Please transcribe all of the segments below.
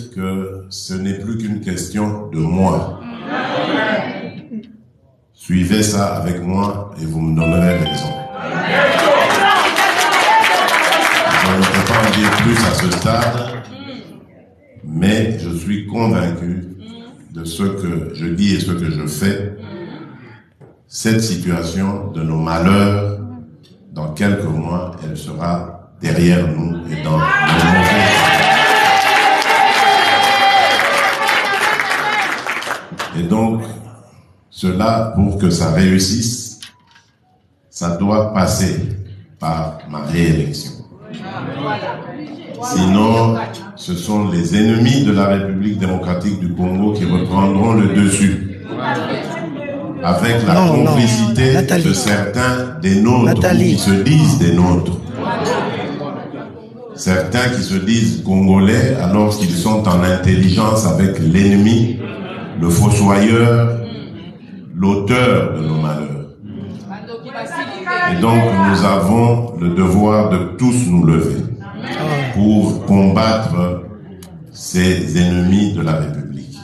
que ce n'est plus qu'une question de moi. Suivez ça avec moi et vous me donnerez raison. Je ne peux pas en dire plus à ce stade, mais je suis convaincu de ce que je dis et ce que je fais. Cette situation de nos malheurs, dans quelques mois, elle sera derrière nous et dans nos mauvais. Et donc, cela, pour que ça réussisse, ça doit passer par ma réélection. Sinon, ce sont les ennemis de la République démocratique du Congo qui reprendront le dessus. Avec la complicité de certains des nôtres, qui se disent des nôtres. Certains qui se disent congolais alors qu'ils sont en intelligence avec l'ennemi, le fossoyeur, l'auteur de nos malheurs. Et donc nous avons le devoir de tous nous lever pour combattre ces ennemis de la République.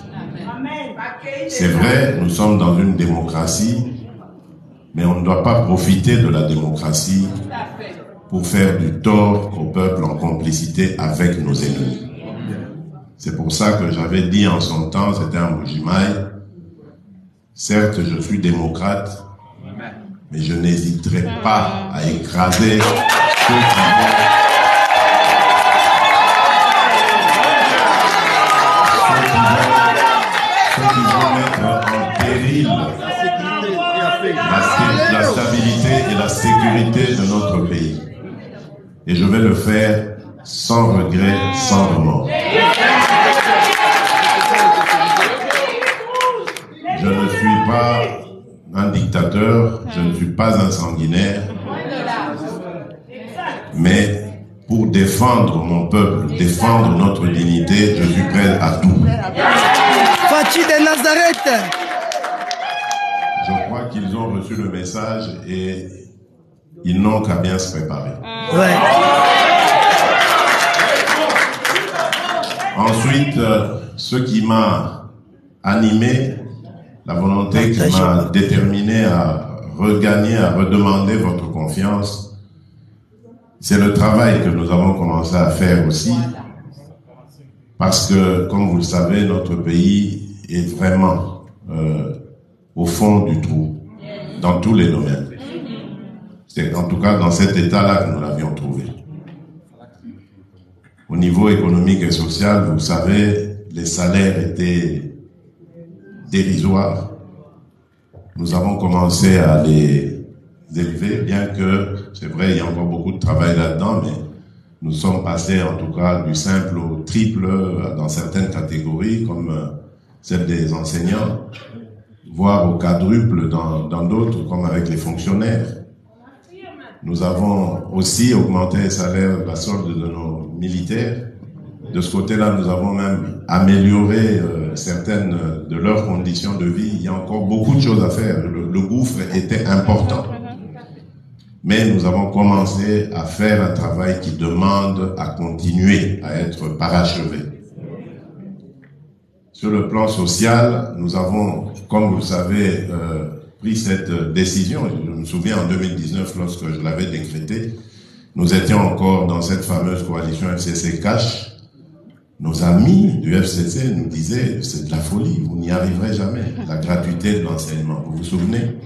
C'est vrai, nous sommes dans une démocratie, mais on ne doit pas profiter de la démocratie pour faire du tort au peuple en complicité avec nos ennemis. C'est pour ça que j'avais dit en son temps, c'était un Mbujimayi, certes je suis démocrate, mais je n'hésiterai pas à écraser ceux qui vont mettre en péril la stabilité et la sécurité de notre pays. Et je vais le faire sans regret, sans remords. Je ne suis pas un dictateur, je ne suis pas un sanguinaire, mais pour défendre mon peuple, défendre notre dignité, je suis prêt à tout. Fachi de Nazareth. Je crois qu'ils ont reçu le message et ils n'ont qu'à bien se préparer. Ouais. Ensuite, ce qui m'a animé, la volonté qui m'a déterminé à regagner, à redemander votre confiance, c'est le travail que nous avons commencé à faire aussi, parce que, comme vous le savez, notre pays est vraiment au fond du trou, dans tous les domaines. C'est en tout cas dans cet état-là que nous l'avions trouvé. Au niveau économique et social, vous savez, les salaires étaient dérisoires. Nous avons commencé à les élever, bien que, c'est vrai, il y a encore beaucoup de travail là-dedans, mais nous sommes passés en tout cas du simple au triple dans certaines catégories, comme celle des enseignants, voire au quadruple dans d'autres, comme avec les fonctionnaires. Nous avons aussi augmenté les salaires, la solde de nos militaires. De ce côté-là, nous avons même amélioré certaines de leurs conditions de vie. Il y a encore beaucoup de choses à faire. Le gouffre était important. Mais nous avons commencé à faire un travail qui demande à continuer à être parachevé. Sur le plan social, nous avons, comme vous le savez, pris cette décision. Je me souviens en 2019, lorsque je l'avais décrété, nous étions encore dans cette fameuse coalition FCC-Cash. Nos amis du FCC nous disaient, c'est de la folie, vous n'y arriverez jamais. La gratuité de l'enseignement, vous vous souvenez?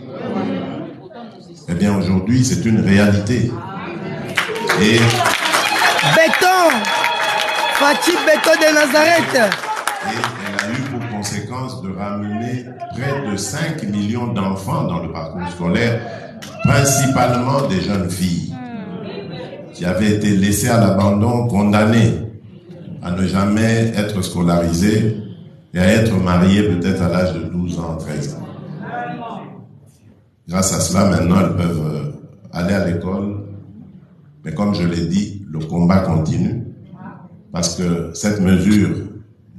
Eh bien, aujourd'hui, c'est une réalité. Et Béton, Fachi Béton de Nazareth. Et elle a eu pour conséquence de ramener près de 5 millions d'enfants dans le parcours scolaire, principalement des jeunes filles qui avaient été laissées à l'abandon, condamnées à ne jamais être scolarisées et à être mariées peut-être à l'âge de 12 ans, 13 ans. Grâce à cela, maintenant, elles peuvent aller à l'école. Mais comme je l'ai dit, le combat continue. Parce que cette mesure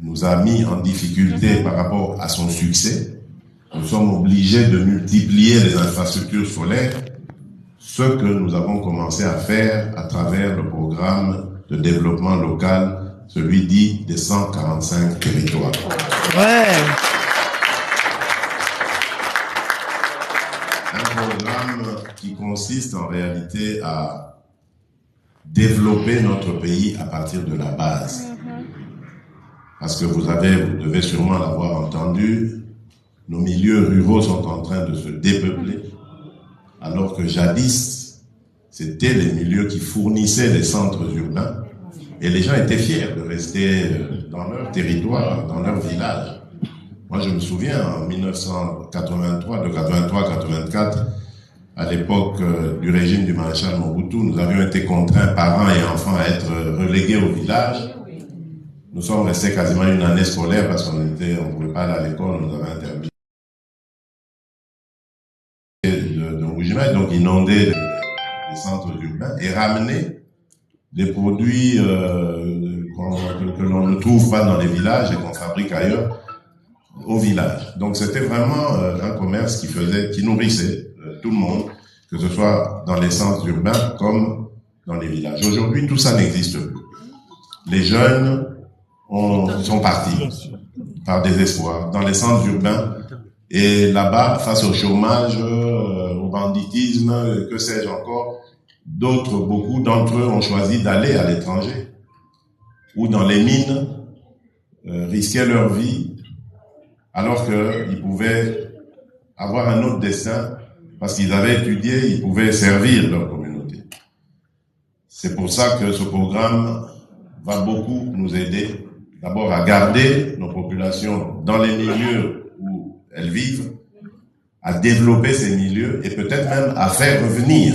nous a mis en difficulté par rapport à son succès. Nous sommes obligés de multiplier les infrastructures scolaires, ce que nous avons commencé à faire à travers le programme de développement local celui dit des 145 territoires. Ouais. Un programme qui consiste en réalité à développer notre pays à partir de la base. Parce que vous devez sûrement l'avoir entendu, nos milieux ruraux sont en train de se dépeupler, alors que jadis, c'était les milieux qui fournissaient les centres urbains, et les gens étaient fiers de rester dans leur territoire, dans leur village. Moi, je me souviens, en 1983, de 83-84, à l'époque du régime du maréchal Mobutu, nous avions été contraints, parents et enfants, à être relégués au village. Nous sommes restés quasiment une année scolaire parce qu'on ne pouvait pas aller à l'école, on nous avait interdit de Rougimaï, donc inonder les centres urbains et ramener des produits que l'on ne trouve pas dans les villages et qu'on fabrique ailleurs au village. Donc c'était vraiment un commerce qui nourrissait tout le monde, que ce soit dans les centres urbains comme dans les villages. Aujourd'hui, tout ça n'existe plus. Les jeunes sont partis par désespoir dans les centres urbains et là-bas, face au chômage, au banditisme, que sais-je encore, beaucoup d'entre eux ont choisi d'aller à l'étranger ou dans les mines, risquer leur vie alors qu'ils pouvaient avoir un autre destin parce qu'ils avaient étudié, ils pouvaient servir leur communauté. C'est pour ça que ce programme va beaucoup nous aider, d'abord à garder nos populations dans les milieux où elles vivent, à développer ces milieux et peut-être même à faire revenir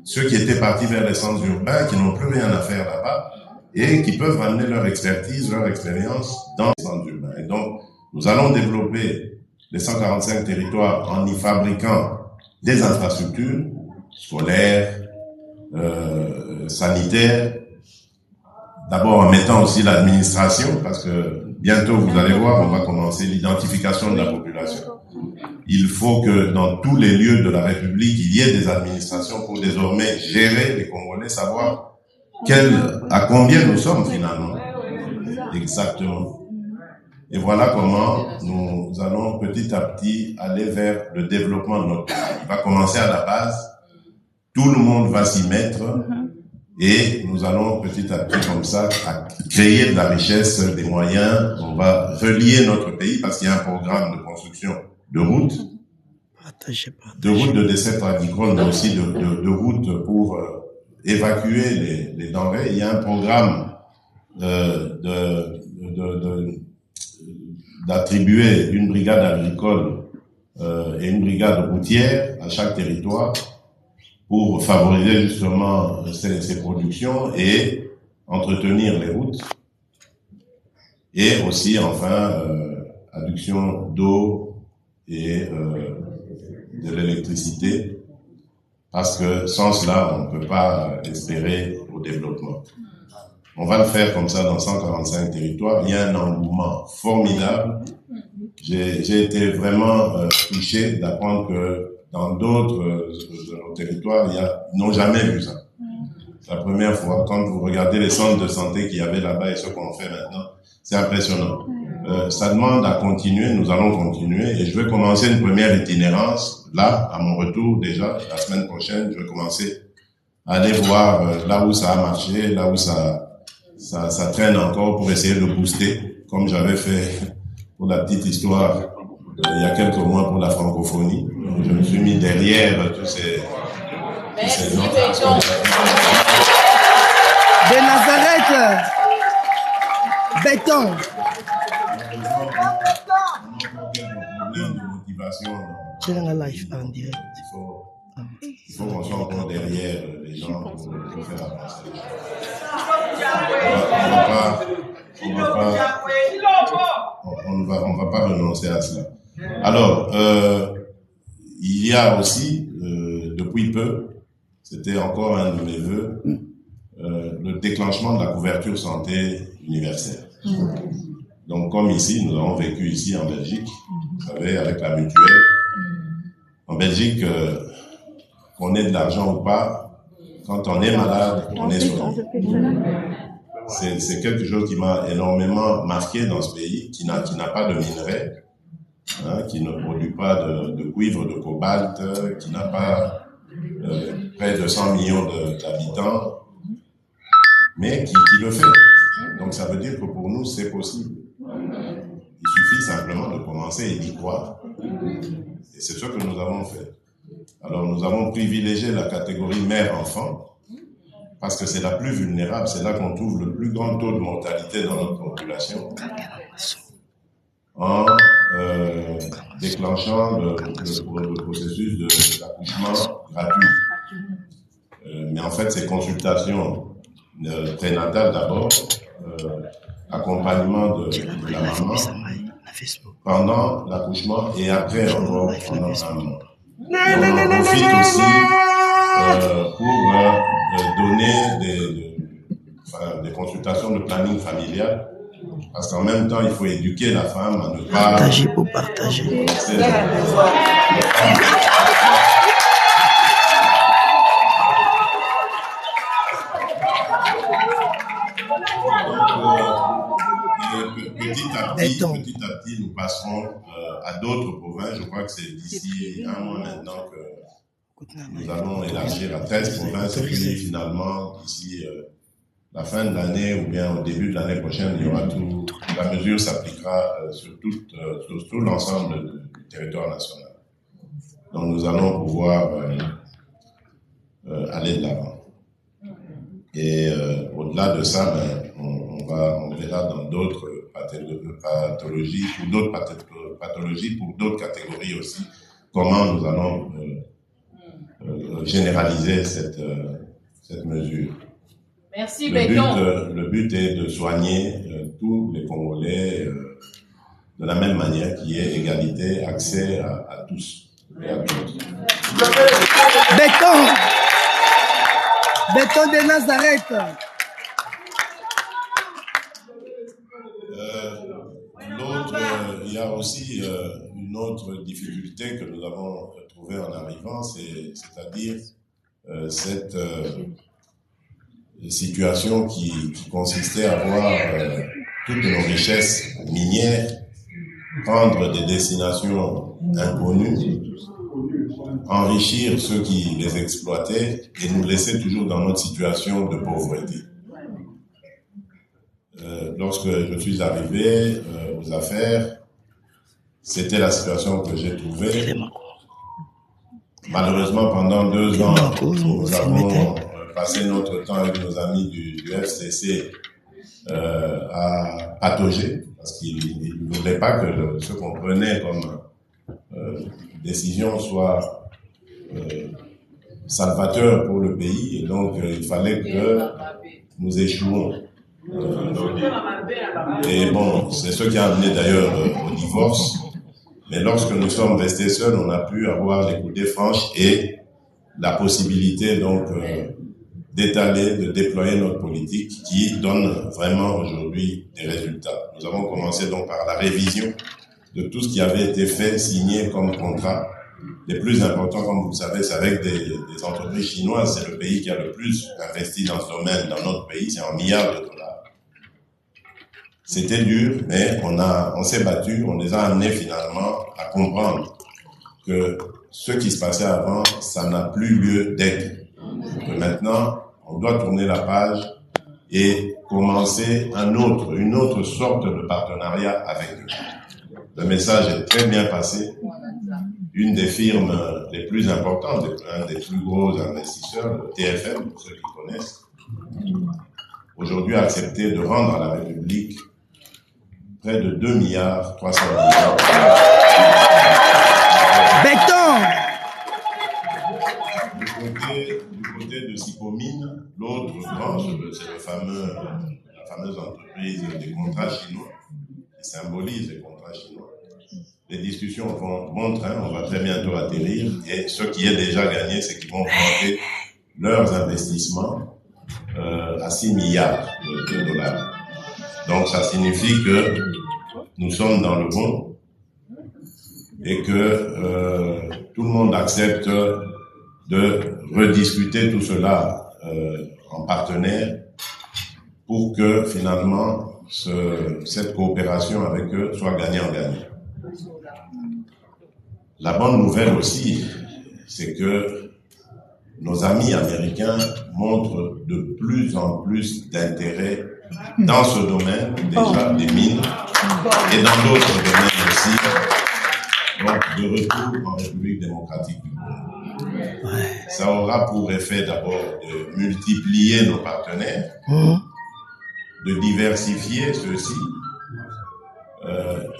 ceux qui étaient partis vers les centres urbains, qui n'ont plus rien à faire là-bas et qui peuvent ramener leur expertise, leur expérience dans les centres urbains. Et donc, nous allons développer les 145 territoires en y fabriquant des infrastructures scolaires, sanitaires, d'abord en mettant aussi l'administration, parce que bientôt, vous allez voir, on va commencer l'identification de la population. Il faut que dans tous les lieux de la République, il y ait des administrations pour désormais gérer les Congolais, savoir à combien nous sommes finalement. Exactement. Et voilà comment nous allons petit à petit aller vers le développement de notre pays. Il va commencer à la base, tout le monde va s'y mettre et nous allons petit à petit comme ça à créer de la richesse, des moyens. On va relier notre pays parce qu'il y a un programme de construction de routes, de dessertes agricoles, mais aussi de routes pour évacuer les denrées. Il y a un programme d'attribuer une brigade agricole et une brigade routière à chaque territoire pour favoriser justement ces productions et entretenir les routes. Et aussi, enfin, adduction d'eau et de l'électricité, parce que sans cela, on ne peut pas espérer au développement. On va le faire comme ça dans 145 territoires. Il y a un engouement formidable. J'ai été vraiment touché d'apprendre que dans d'autres de nos territoires, ils n'ont jamais vu ça. C'est la première fois. Quand vous regardez les centres de santé qu'il y avait là-bas et ce qu'on fait maintenant, c'est impressionnant. Ça demande à continuer, nous allons continuer et je vais commencer une première itinérance. Là, à mon retour déjà, la semaine prochaine, je vais commencer à aller voir là où ça a marché, là où ça traîne encore pour essayer de booster, comme j'avais fait pour la petite histoire il y a quelques mois pour la francophonie. Donc, je me suis mis derrière tous ces gens. De Nazareth, béton. Il faut qu'on soit encore derrière les gens pour faire avancer les choses. On va pas renoncer à cela. Alors, il y a aussi, depuis peu, c'était encore un de mes vœux, le déclenchement de la couverture santé universelle. Donc, comme ici, nous avons vécu ici en Belgique, vous savez, avec la mutuelle. En Belgique, qu'on ait de l'argent ou pas, quand on est malade, on est soigné. c'est quelque chose qui m'a énormément marqué dans ce pays, qui n'a pas de minerais, hein, qui ne produit pas de cuivre, de cobalt, qui n'a pas près de 100 millions d'habitants, mais qui le fait. Donc ça veut dire que pour nous, c'est possible. Il suffit simplement de commencer et d'y croire. Et c'est ce que nous avons fait. Alors nous avons privilégié la catégorie mère-enfant, parce que c'est la plus vulnérable, c'est là qu'on trouve le plus grand taux de mortalité dans notre population, en déclenchant le processus d'accouchement gratuit. Mais en fait, ces consultations prénatales d'abord, accompagnement de la maman pendant l'accouchement et après encore pendant l'enfantement. On en profite aussi pour donner des consultations de planning familial, parce qu'en même temps, il faut éduquer la femme à ne pas... Partager pour partager. Petit à petit, nous passerons à d'autres provinces. Je crois que c'est d'ici un mois maintenant que nous allons élargir à 13 provinces. Et puis finalement, d'ici la fin de l'année ou bien au début de l'année prochaine, il y aura tout. La mesure s'appliquera sur tout l'ensemble du territoire national. Donc nous allons pouvoir aller de l'avant. Et au-delà de ça, on verra dans d'autres pathologies, pour d'autres catégories aussi, comment nous allons généraliser cette mesure. Merci, Béton. Le but est de soigner tous les Congolais de la même manière, qui est égalité, accès à tous et à toutes. Béton! Béton de Nazareth! Il y a aussi une autre difficulté que nous avons trouvée en arrivant, c'est-à-dire cette situation qui consistait à voir toutes nos richesses minières prendre des destinations inconnues, enrichir ceux qui les exploitaient et nous laisser toujours dans notre situation de pauvreté. Lorsque je suis arrivé aux affaires, c'était la situation que j'ai trouvée. Malheureusement, pendant 2 ans, nous avons passé notre temps avec nos amis du FCC à patauger, parce qu'ils ne voulaient pas que ce qu'on prenait comme décision soit salvateur pour le pays, et donc il fallait que nous échouons. Et bon, c'est ce qui a amené d'ailleurs au divorce. Mais lorsque nous sommes restés seuls, on a pu avoir les coudées franches et la possibilité donc d'étaler, de déployer notre politique qui donne vraiment aujourd'hui des résultats. Nous avons commencé donc par la révision de tout ce qui avait été fait, signé comme contrat. Les plus importants, comme vous le savez, c'est avec des entreprises chinoises. C'est le pays qui a le plus investi dans ce domaine dans notre pays, c'est en milliards de dollars. C'était dur, mais on s'est battu, on les a amenés finalement à comprendre que ce qui se passait avant, ça n'a plus lieu d'être. Que maintenant, on doit tourner la page et commencer une autre sorte de partenariat avec eux. Le message est très bien passé. Une des firmes les plus importantes, un des plus gros investisseurs, le TFM, pour ceux qui connaissent, aujourd'hui a accepté de rendre à la République près de 2 milliards 300 millions. Béton! Du côté de Sipomine, l'autre branche, c'est la fameuse entreprise des contrats chinois, qui symbolise les contrats chinois. Les discussions vont bon train, on va très bientôt atterrir, et ce qui est déjà gagné, c'est qu'ils vont augmenter leurs investissements à 6 milliards de dollars. Donc ça signifie que nous sommes dans le bon et que tout le monde accepte de rediscuter tout cela en partenaire pour que finalement cette coopération avec eux soit gagnant-gagnant. La bonne nouvelle aussi, c'est que nos amis américains montrent de plus en plus d'intérêt dans ce domaine, déjà des mines, et dans d'autres domaines aussi, donc de retour en République démocratique du Congo. Ça aura pour effet d'abord de multiplier nos partenaires, de diversifier ceux-ci,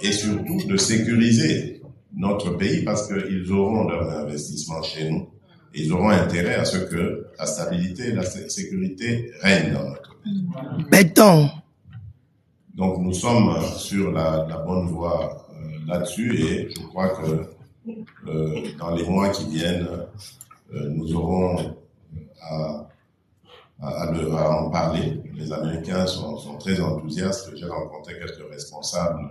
et surtout de sécuriser notre pays parce qu'ils auront leur investissement chez nous. Ils auront intérêt à ce que la stabilité et la sécurité règnent dans notre pays. Béton. Donc nous sommes sur la bonne voie là-dessus et je crois que dans les mois qui viennent, nous aurons à en parler. Les Américains sont très enthousiastes. J'ai rencontré quelques responsables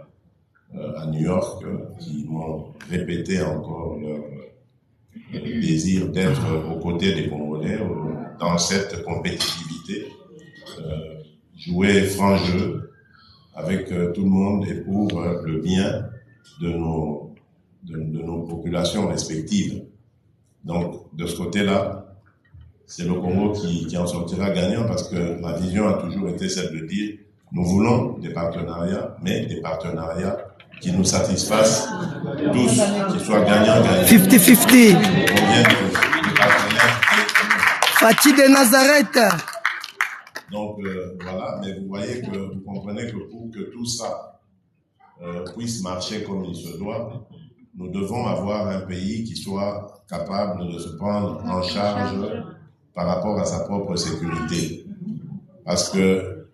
à New York qui m'ont répété encore leur désir d'être aux côtés des Congolais dans cette compétitivité, jouer franc jeu avec tout le monde et pour le bien de nos populations respectives. Donc, de ce côté-là, c'est le Congo qui en sortira gagnant parce que ma vision a toujours été celle de dire nous voulons des partenariats, mais des partenariats qui nous satisfassent tous, qui soient gagnants-gagnants. 50-50. Fatih de Nazareth. Donc voilà, mais vous voyez que vous comprenez que pour que tout ça puisse marcher comme il se doit, nous devons avoir un pays qui soit capable de se prendre en charge par rapport à sa propre sécurité. Parce que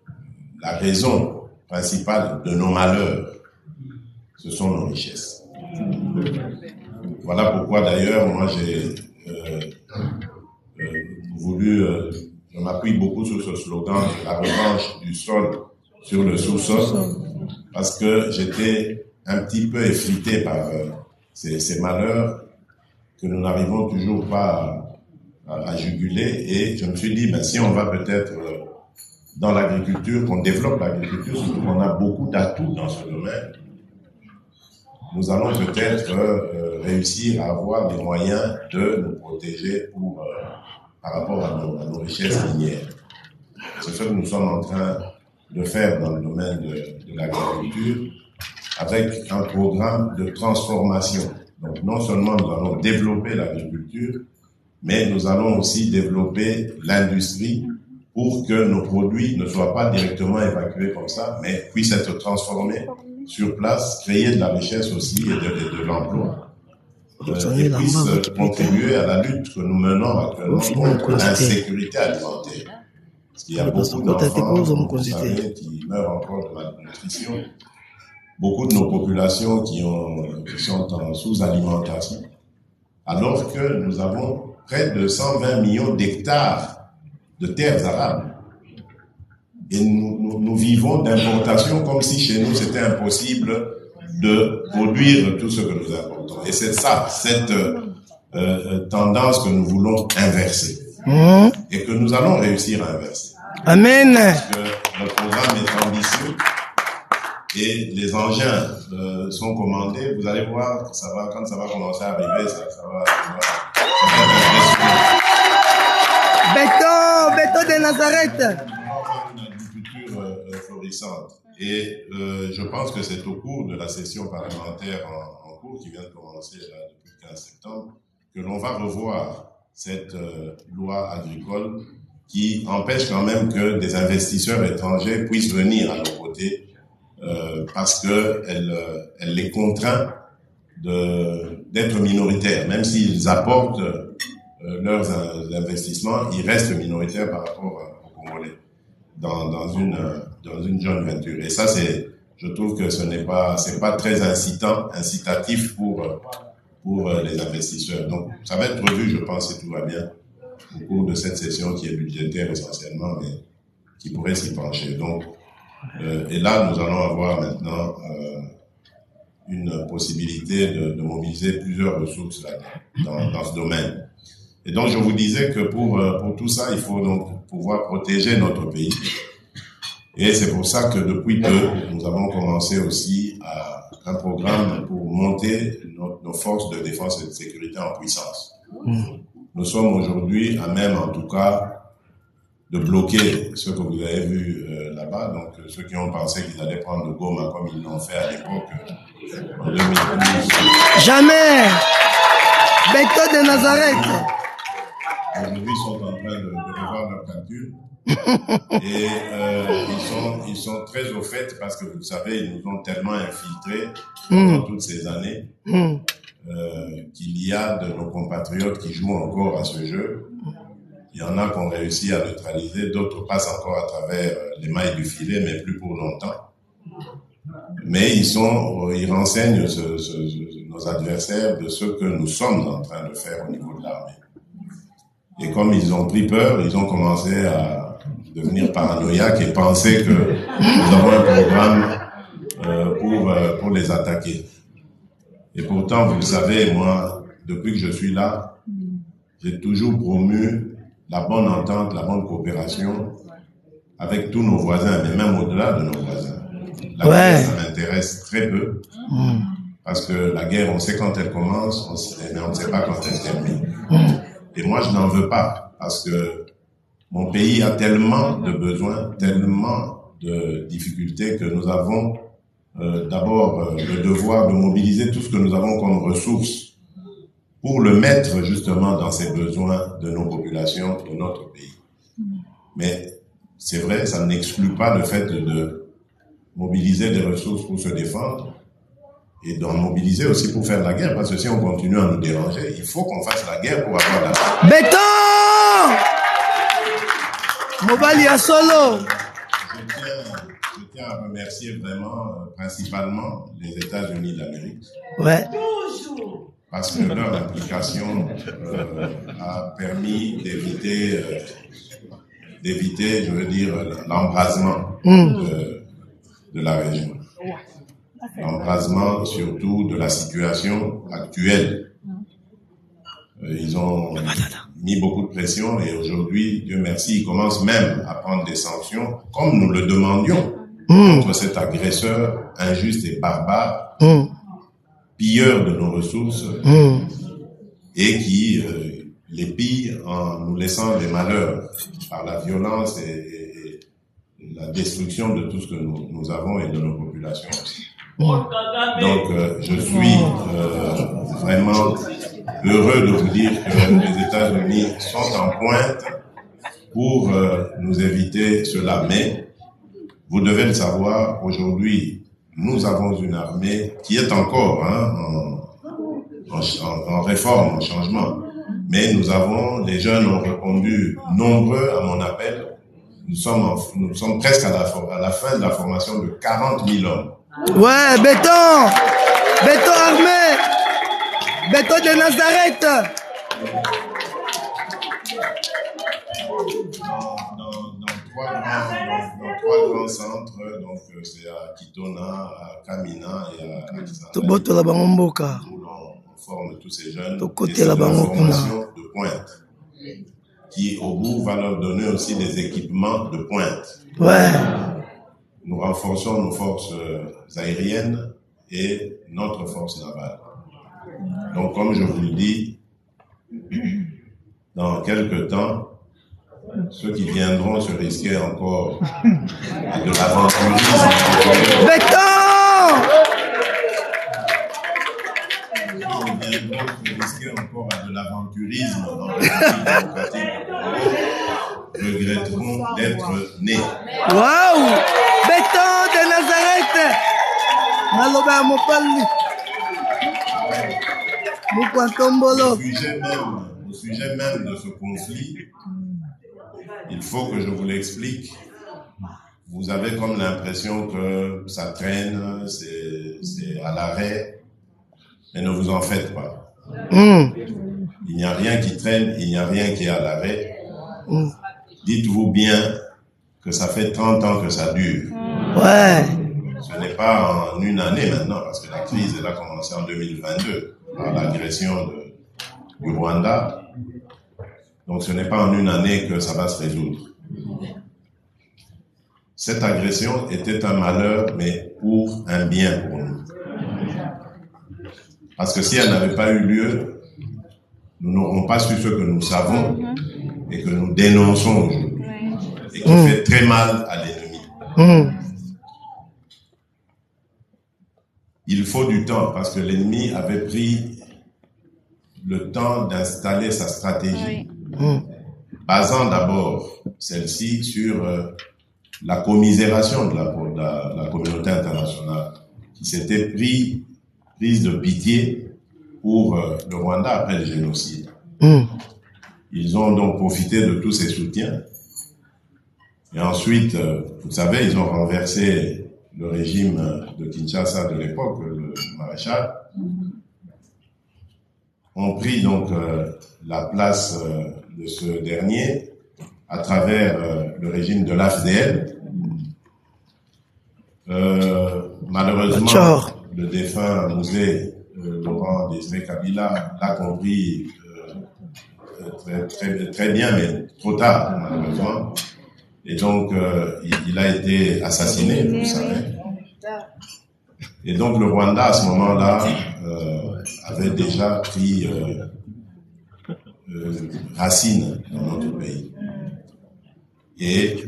la raison principale de nos malheurs, ce sont nos richesses. Voilà pourquoi d'ailleurs, moi j'ai voulu, je m'appuie beaucoup sur ce slogan, la revanche du sol sur le sous-sol, parce que j'étais un petit peu effrité par ces malheurs que nous n'arrivons toujours pas à juguler, et je me suis dit, ben, si on va peut-être dans l'agriculture, qu'on développe l'agriculture, surtout qu'on a beaucoup d'atouts dans ce domaine, nous allons peut-être réussir à avoir les moyens de nous protéger par rapport à nos richesses minières. C'est ce que nous sommes en train de faire dans le domaine de l'agriculture avec un programme de transformation. Donc non seulement nous allons développer l'agriculture, mais nous allons aussi développer l'industrie pour que nos produits ne soient pas directement évacués comme ça, mais puissent être transformés sur place, créer de la richesse aussi et de l'emploi. Et puissent contribuer à la lutte que nous menons actuellement contre l'insécurité alimentaire. Parce qu'il y a beaucoup d'enfants, vous savez, qui meurent encore de malnutrition. Beaucoup de nos populations qui sont en sous-alimentation. Alors que nous avons près de 120 millions d'hectares de terres arables. Et nous vivons d'importation comme si chez nous c'était impossible de produire tout ce que nous importons. Et c'est ça, cette tendance que nous voulons inverser. Et que nous allons réussir à inverser. Amen. Parce que le programme est ambitieux et les engins sont commandés. Vous allez voir, quand ça va commencer à arriver, ça va être impressionnant. Béton de Nazareth. Une agriculture florissante. Et je pense que c'est au cours de la session parlementaire en cours qui vient de commencer là, depuis le 15 septembre que l'on va revoir cette loi agricole qui empêche quand même que des investisseurs étrangers puissent venir à nos côtés parce qu'elle les contraint d'être minoritaires. Même s'ils apportent leurs investissements, ils restent minoritaires par rapport aux Congolais dans une joint venture. Et ça, je trouve que c'est pas très incitatif pour les investisseurs. Donc, ça va être revu, je pense, si tout va bien, au cours de cette session qui est budgétaire essentiellement, mais qui pourrait s'y pencher. Donc, et là, nous allons avoir maintenant une possibilité de mobiliser plusieurs ressources là, dans ce domaine. Et donc, je vous disais que pour tout ça, il faut donc pouvoir protéger notre pays. Et c'est pour ça que depuis peu, nous avons commencé aussi un programme pour monter nos forces de défense et de sécurité en puissance. Nous sommes aujourd'hui à même, en tout cas, de bloquer ce que vous avez vu là-bas. Donc, ceux qui ont pensé qu'ils allaient prendre le Goma comme ils l'ont fait à l'époque, en 2012. Jamais. Béton de Nazareth. Aujourd'hui, ils sont en train de revoir leurs calculs. Et ils sont très au fait parce que, vous savez, ils nous ont tellement infiltrés pendant toutes ces années qu'il y a de nos compatriotes qui jouent encore à ce jeu. Il y en a qui ont réussi à neutraliser, d'autres passent encore à travers les mailles du filet, mais plus pour longtemps. Mais ils renseignent nos adversaires de ce que nous sommes en train de faire au niveau de l'armée. Et comme ils ont pris peur, ils ont commencé à devenir paranoïaques et penser que nous avons un programme pour les attaquer. Et pourtant, vous le savez, moi, depuis que je suis là, j'ai toujours promu la bonne entente, la bonne coopération avec tous nos voisins, mais même au-delà de nos voisins. La guerre, ça m'intéresse très peu, parce que la guerre, on sait quand elle commence, mais on ne sait pas quand elle termine. Et moi, je n'en veux pas, parce que mon pays a tellement de besoins, tellement de difficultés que nous avons d'abord le devoir de mobiliser tout ce que nous avons comme ressources pour le mettre justement dans ces besoins de nos populations, de notre pays. Mais c'est vrai, ça n'exclut pas le fait de mobiliser des ressources pour se défendre et d'en mobiliser aussi pour faire la guerre, parce que si on continue à nous déranger, il faut qu'on fasse la guerre pour avoir la paix. Béton! Mobali à solo! Je tiens à remercier vraiment, principalement, les États-Unis d'Amérique. Ouais. Parce que leur implication a permis d'éviter, je veux dire, l'embrasement de la région. L'embrasement surtout de la situation actuelle. Ils ont mis beaucoup de pression et aujourd'hui, Dieu merci, ils commencent même à prendre des sanctions, comme nous le demandions, contre cet agresseur injuste et barbare, pilleur de nos ressources et qui les pille en nous laissant des malheurs par la violence et la destruction de tout ce que nous avons et de nos populations aussi. Donc je suis vraiment heureux de vous dire que les États-Unis sont en pointe pour nous éviter cela. Mais vous devez le savoir, aujourd'hui, nous avons une armée qui est encore en réforme, en changement. Mais les jeunes ont répondu nombreux à mon appel. Nous sommes presque à la fin de la formation de 40 000 hommes. Ouais, béton armé, béton de Nazareth. Dans trois grands centres, donc c'est à Kitona, à Kamina et à Alexandrie, où l'on forme tous ces jeunes. Et c'est une formation de pointe qui, au bout, va leur donner aussi des équipements de pointe. Ouais. Nous renforçons nos forces aériennes et notre force navale. Donc, comme je vous le dis, dans quelques temps, ceux qui viendront se risquer encore de l'aventurisme. Béton! Ceux qui viendront se risquer encore à de l'aventurisme dans le pays démocratique regretteront d'être nés. Waouh! Béton de Nazareth! Maloba Mopali. Moupantombolo. Au sujet même de ce conflit, il faut que je vous l'explique. Vous avez comme l'impression que ça traîne, c'est à l'arrêt, mais ne vous en faites pas. Il n'y a rien qui traîne, il n'y a rien qui est à l'arrêt. Dites-vous bien que ça fait 30 ans que ça dure. Ouais. Ce n'est pas en une année maintenant, parce que la crise, elle a commencé en 2022, par l'agression du Rwanda. Donc ce n'est pas en une année que ça va se résoudre. cette agression était un malheur, mais pour un bien pour nous. Parce que si elle n'avait pas eu lieu, nous n'aurons pas su ce que nous savons et que nous dénonçons aujourd'hui, et qui fait très mal à l'ennemi. Il faut du temps, parce que l'ennemi avait pris le temps d'installer sa stratégie, basant d'abord celle-ci sur la commisération de la communauté internationale, qui s'était prise de pitié pour le Rwanda après le génocide. Ils ont donc profité de tous ces soutiens. Et ensuite, vous savez, ils ont renversé le régime de Kinshasa de l'époque, le maréchal, ont pris donc la place de ce dernier à travers le régime de l'AFDL. Malheureusement, le défunt Mouzé Laurent Désiré Kabila l'a compris très bien, mais trop tard, malheureusement. Et donc, il a été assassiné, vous savez. Et donc, le Rwanda, à ce moment-là, avait déjà pris racine dans notre pays. Et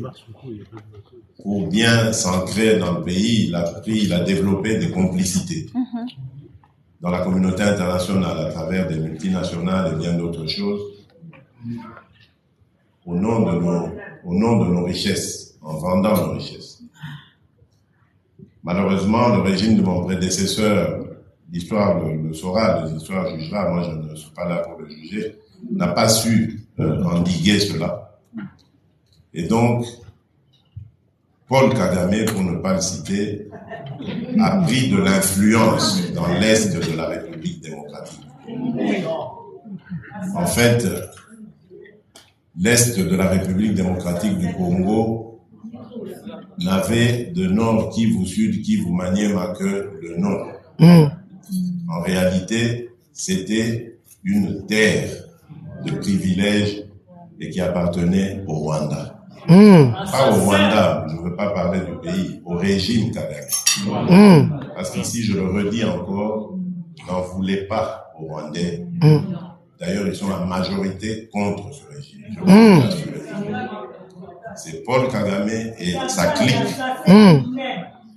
pour bien s'ancrer dans le pays, il a développé des complicités dans la communauté internationale à travers des multinationales et bien d'autres choses, au nom de nos richesses, en vendant nos richesses. Malheureusement, le régime de mon prédécesseur, l'histoire le saura, l'histoire jugera, moi je ne suis pas là pour le juger, n'a pas su endiguer cela. Et donc, Paul Kagame, pour ne pas le citer, a pris de l'influence dans l'Est de la République démocratique. En fait, l'Est de la République démocratique du Congo n'avait de nord Kivu, sud Kivu, Maniema que le nord. En réalité, c'était une terre de privilèges et qui appartenait au Rwanda. Pas au Rwanda, je ne veux pas parler du pays, au régime Kagame. Parce qu'ici, je le redis encore, n'en voulez pas aux Rwandais. D'ailleurs, ils sont la majorité contre ce régime. C'est Paul Kagame et sa clique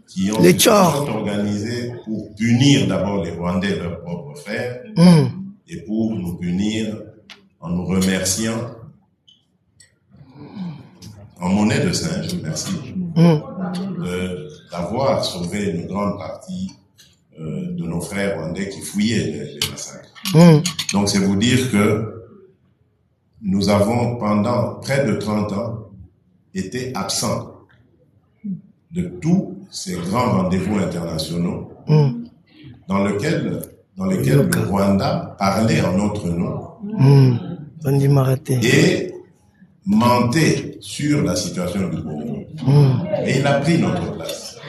qui sont organisés pour punir d'abord les Rwandais, leurs propres frères, et pour nous punir en nous remerciant en monnaie de singe, merci, d'avoir sauvé une grande partie de nos frères rwandais qui fouillaient les massacres. Donc c'est vous dire que nous avons pendant près de 30 ans été absents de tous ces grands rendez-vous internationaux dans lesquels le Rwanda parlait en notre nom et mentait sur la situation du Congo. Et il a pris notre place.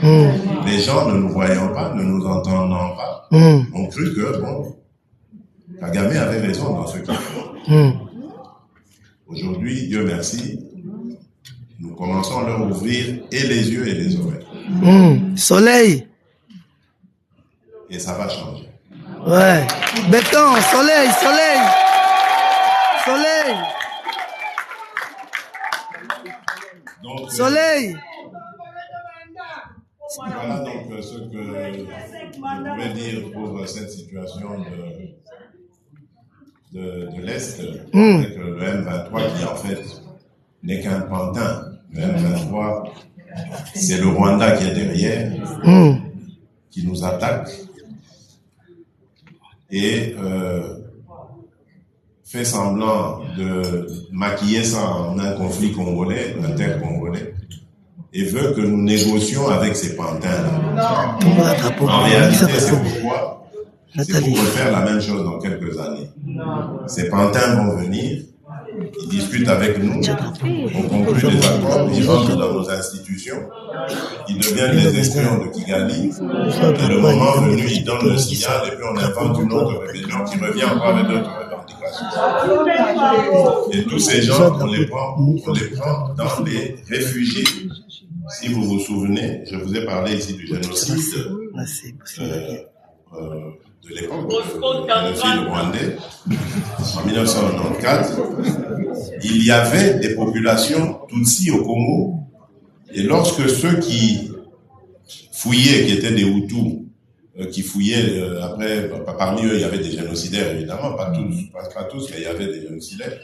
Les gens ne nous voyant pas, ne nous entendant pas, ont cru que, bon, Kagame avait raison dans ce qu'il fait. Aujourd'hui, Dieu merci, nous commençons à leur ouvrir et les yeux et les oreilles. Soleil. Et ça va changer. Ouais. Béton, soleil, soleil. Soleil. Donc, soleil. Voilà donc ce que je voulais dire pour cette situation de l'Est, avec le M23 qui en fait n'est qu'un pantin. Le M23, c'est le Rwanda qui est derrière, qui nous attaque et fait semblant de maquiller ça en un conflit congolais, inter-congolais, et veut que nous négocions avec ces pantins-là. En réalité, c'est pourquoi c'est pour refaire la même chose dans quelques années. Ces pantins vont venir ils discutent avec nous, on conclut des accords, ils rentrent dans nos institutions, ils deviennent les espions de Kigali, et le moment venu, ils donnent le signal, et puis on invente une autre rébellion qui revient encore avec d'autres revendications. Et tous ces gens, on les prend dans les réfugiés. Si vous vous souvenez, je vous ai parlé ici du génocide de l'époque, du génocide rwandais, en 1994, il y avait des populations Tutsi au Congo, et lorsque ceux qui fouillaient, qui étaient des Hutus, qui fouillaient, après, parmi eux, il y avait des génocidaires, évidemment, pas tous, mais il y avait des génocidaires.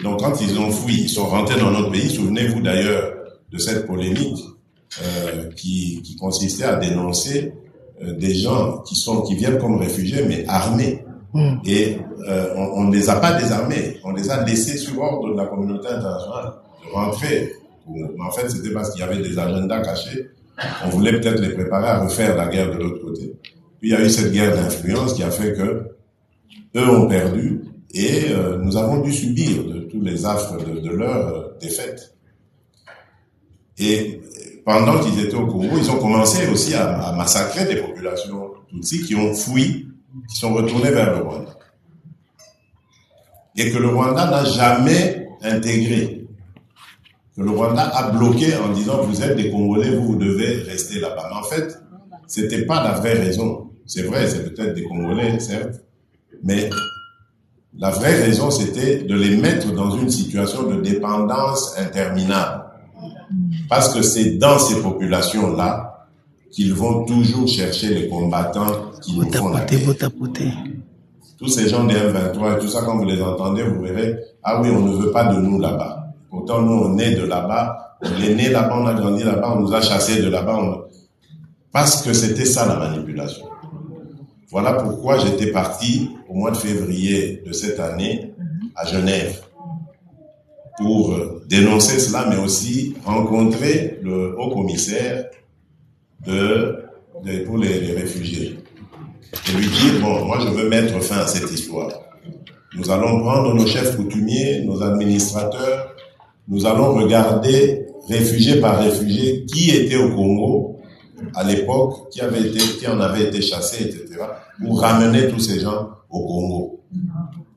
Donc quand ils ont fui, ils sont rentrés dans notre pays, souvenez-vous d'ailleurs de cette polémique qui consistait à dénoncer des gens qui viennent comme réfugiés, mais armés. Et on ne les a pas désarmés, on les a laissés sur ordre de la communauté internationale de rentrer. Mais en fait, c'était parce qu'il y avait des agendas cachés. On voulait peut-être les préparer à refaire la guerre de l'autre côté. Puis il y a eu cette guerre d'influence qui a fait que eux ont perdu et nous avons dû subir de tous les affres de leur défaite. Et pendant qu'ils étaient au Congo, ils ont commencé aussi à massacrer des populations Tutsi qui ont fui, qui sont retournés vers le Rwanda. Et que le Rwanda n'a jamais intégré. Que le Rwanda a bloqué en disant vous êtes des Congolais, vous devez rester là-bas. Mais en fait, c'était pas la vraie raison. C'est vrai, c'est peut-être des Congolais, certes, mais la vraie raison, c'était de les mettre dans une situation de dépendance interminable. Parce que c'est dans ces populations-là qu'ils vont toujours chercher les combattants qui nous font la guerre. Tous ces gens des M23 et tout ça, quand vous les entendez, vous verrez, ah oui, on ne veut pas de nous là-bas. Pourtant, nous, on est de là-bas, on est né là-bas, on a grandi là-bas, on nous a chassés de là-bas. Parce que c'était ça la manipulation. Voilà pourquoi j'étais parti au mois de février de cette année à Genève pour dénoncer cela, mais aussi rencontrer le haut-commissaire pour les réfugiés. Et lui dire, bon, moi je veux mettre fin à cette histoire. Nous allons prendre nos chefs coutumiers, nos administrateurs, nous allons regarder réfugié par réfugié qui était au Congo à l'époque, qui en avait été chassé, etc., pour ramener tous ces gens au Congo.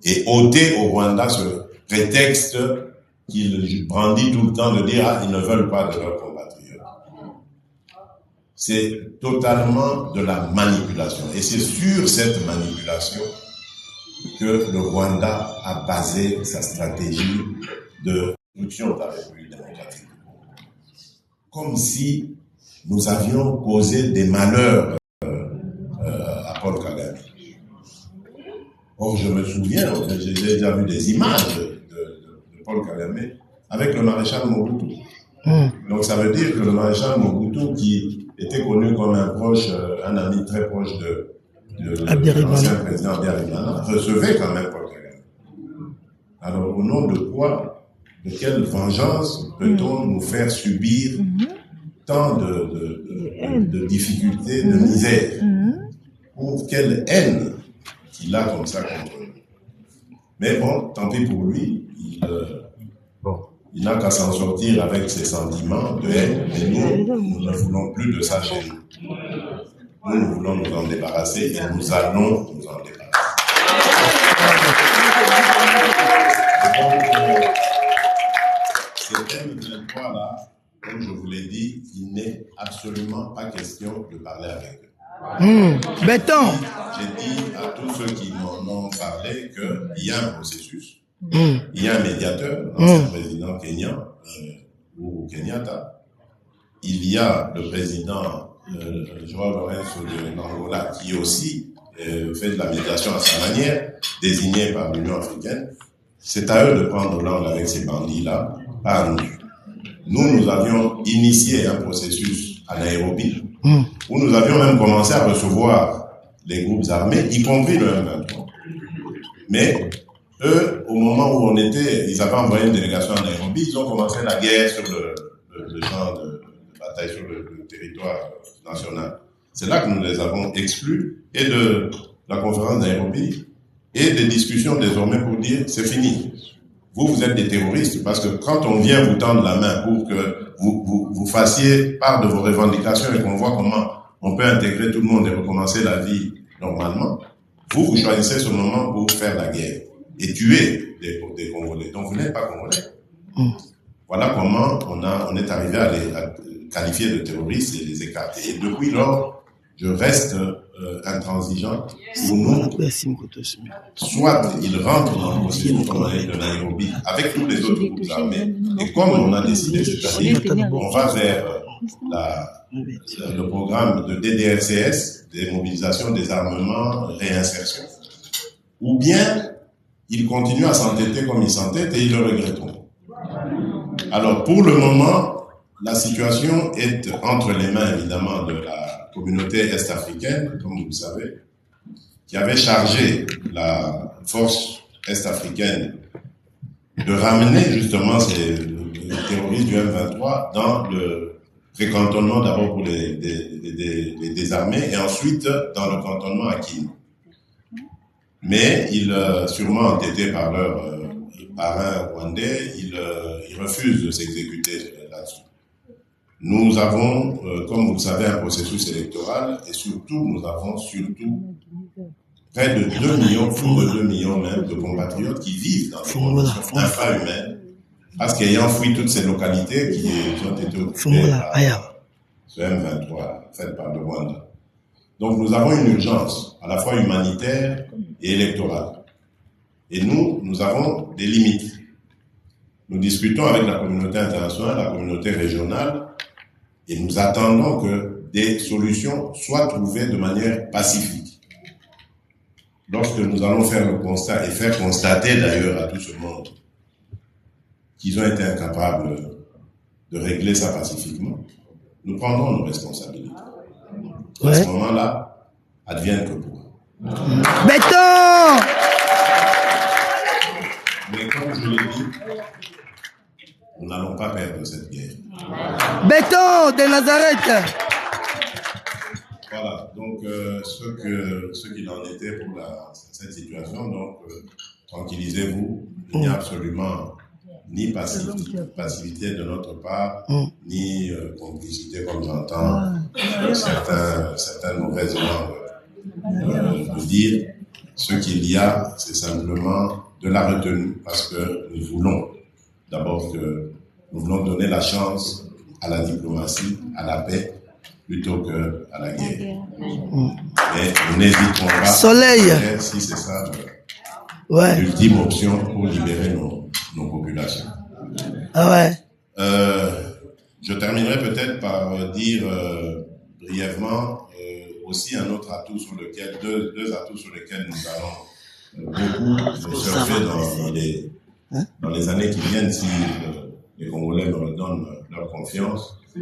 Et ôter au Rwanda ce prétexte qu'il brandit tout le temps de dire, ah, ils ne veulent pas de leurs compatriotes. C'est totalement de la manipulation. Et c'est sur cette manipulation que le Rwanda a basé sa stratégie de destruction de la République démocratique. Comme si nous avions causé des malheurs à Paul Kagame. Or, je me souviens, j'ai déjà vu des images de Paul Kagame avec le maréchal Mobutu. Donc, ça veut dire que le maréchal Mobutu, qui était connu comme un ami très proche de l'ancien président Habyarimana, recevait quand même Paul Kagame. Alors, au nom de quoi, de quelle vengeance peut-on nous faire subir tant de difficultés, de misère, pour quelle haine qu'il a comme ça contre nous. Mais bon, tant pis pour lui, il n'a qu'à s'en sortir avec ses sentiments de haine, mais nous ne voulons plus de ça chez nous. Nous voulons nous en débarrasser et nous allons nous en débarrasser. Ces thèmes de là, comme je vous l'ai dit, il n'est absolument pas question de parler avec eux. Béton. J'ai dit à tous ceux qui m'en ont parlé qu'il y a un processus, il y a un médiateur, l'ancien président kenyan, ou Kenyatta, il y a le président Joao Lourenço de l'Angola qui aussi fait de la médiation à sa manière, désigné par l'Union africaine. C'est à eux de prendre l'angle avec ces bandits-là, pas à nous. Nous avions initié un processus à Nairobi, où nous avions même commencé à recevoir les groupes armés, y compris le M23. Mais eux, au moment où on était, ils avaient envoyé une délégation à Nairobi, ils ont commencé la guerre sur le champ de bataille sur le territoire national. C'est là que nous les avons exclus, et de la conférence de Nairobi, et des discussions désormais pour dire c'est fini. vous êtes des terroristes, parce que quand on vient vous tendre la main pour que vous fassiez part de vos revendications et qu'on voit comment on peut intégrer tout le monde et recommencer la vie normalement, vous choisissez ce moment pour faire la guerre et tuer des Congolais. Donc vous n'êtes pas Congolais. Voilà comment on est arrivé à les qualifier de terroristes et les écarter. Et depuis lors, je reste intransigeant pour nous. Soit ils rentrent dans le processus de Nairobi avec tous les autres groupes armés, et comme on a décidé, c'est-à-dire on va vers le programme de DDRCS, démobilisation, désarmement, réinsertion, ou bien ils continuent à s'entêter comme ils s'entêtent et ils le regretteront. Alors pour le moment, la situation est entre les mains évidemment de la communauté est-africaine, comme vous le savez, qui avait chargé la force est-africaine de ramener justement ces terroristes du M23 dans le précantonnement d'abord pour les désarmés et ensuite dans le cantonnement à Kin. Mais ils, sûrement entêtés par leur parrain rwandais, ils refusent de s'exécuter là-dessus. Nous avons, comme vous le savez, un processus électoral et surtout, nous avons près de 2 millions, plus de 2 millions même de compatriotes qui vivent dans des conditions infra-humaines parce qu'ayant fui toutes ces localités qui ont été occupées par ce M23 fait par le Rwanda. Donc nous avons une urgence à la fois humanitaire et électorale. Et nous avons des limites. Nous discutons avec la communauté internationale, la communauté régionale, et nous attendons que des solutions soient trouvées de manière pacifique. Lorsque nous allons faire le constat et faire constater d'ailleurs à tout ce monde qu'ils ont été incapables de régler ça pacifiquement, nous prendrons nos responsabilités. À ce moment-là, advienne que pourra. Béton! Mais comme je l'ai dit, nous n'allons pas perdre cette guerre. Béton de Nazareth! Voilà, donc ce qu'il en était pour cette situation, donc tranquillisez-vous, il n'y a absolument ni passivité de notre part, ni complicité comme j'entends certaines mauvaises langues le dire. Ce qu'il y a, c'est simplement de la retenue, parce que nous voulons d'abord donner la chance à la diplomatie, à la paix, plutôt qu'à la guerre. Mais nous n'hésiterons pas. Soleil. Si c'est ça l'ultime option pour libérer nos populations. Ah ouais. Je terminerai peut-être par dire brièvement aussi un autre atout sur lequel, deux atouts sur lesquels nous allons beaucoup surfer dans les années qui viennent si les Congolais nous redonnent leur confiance. C'est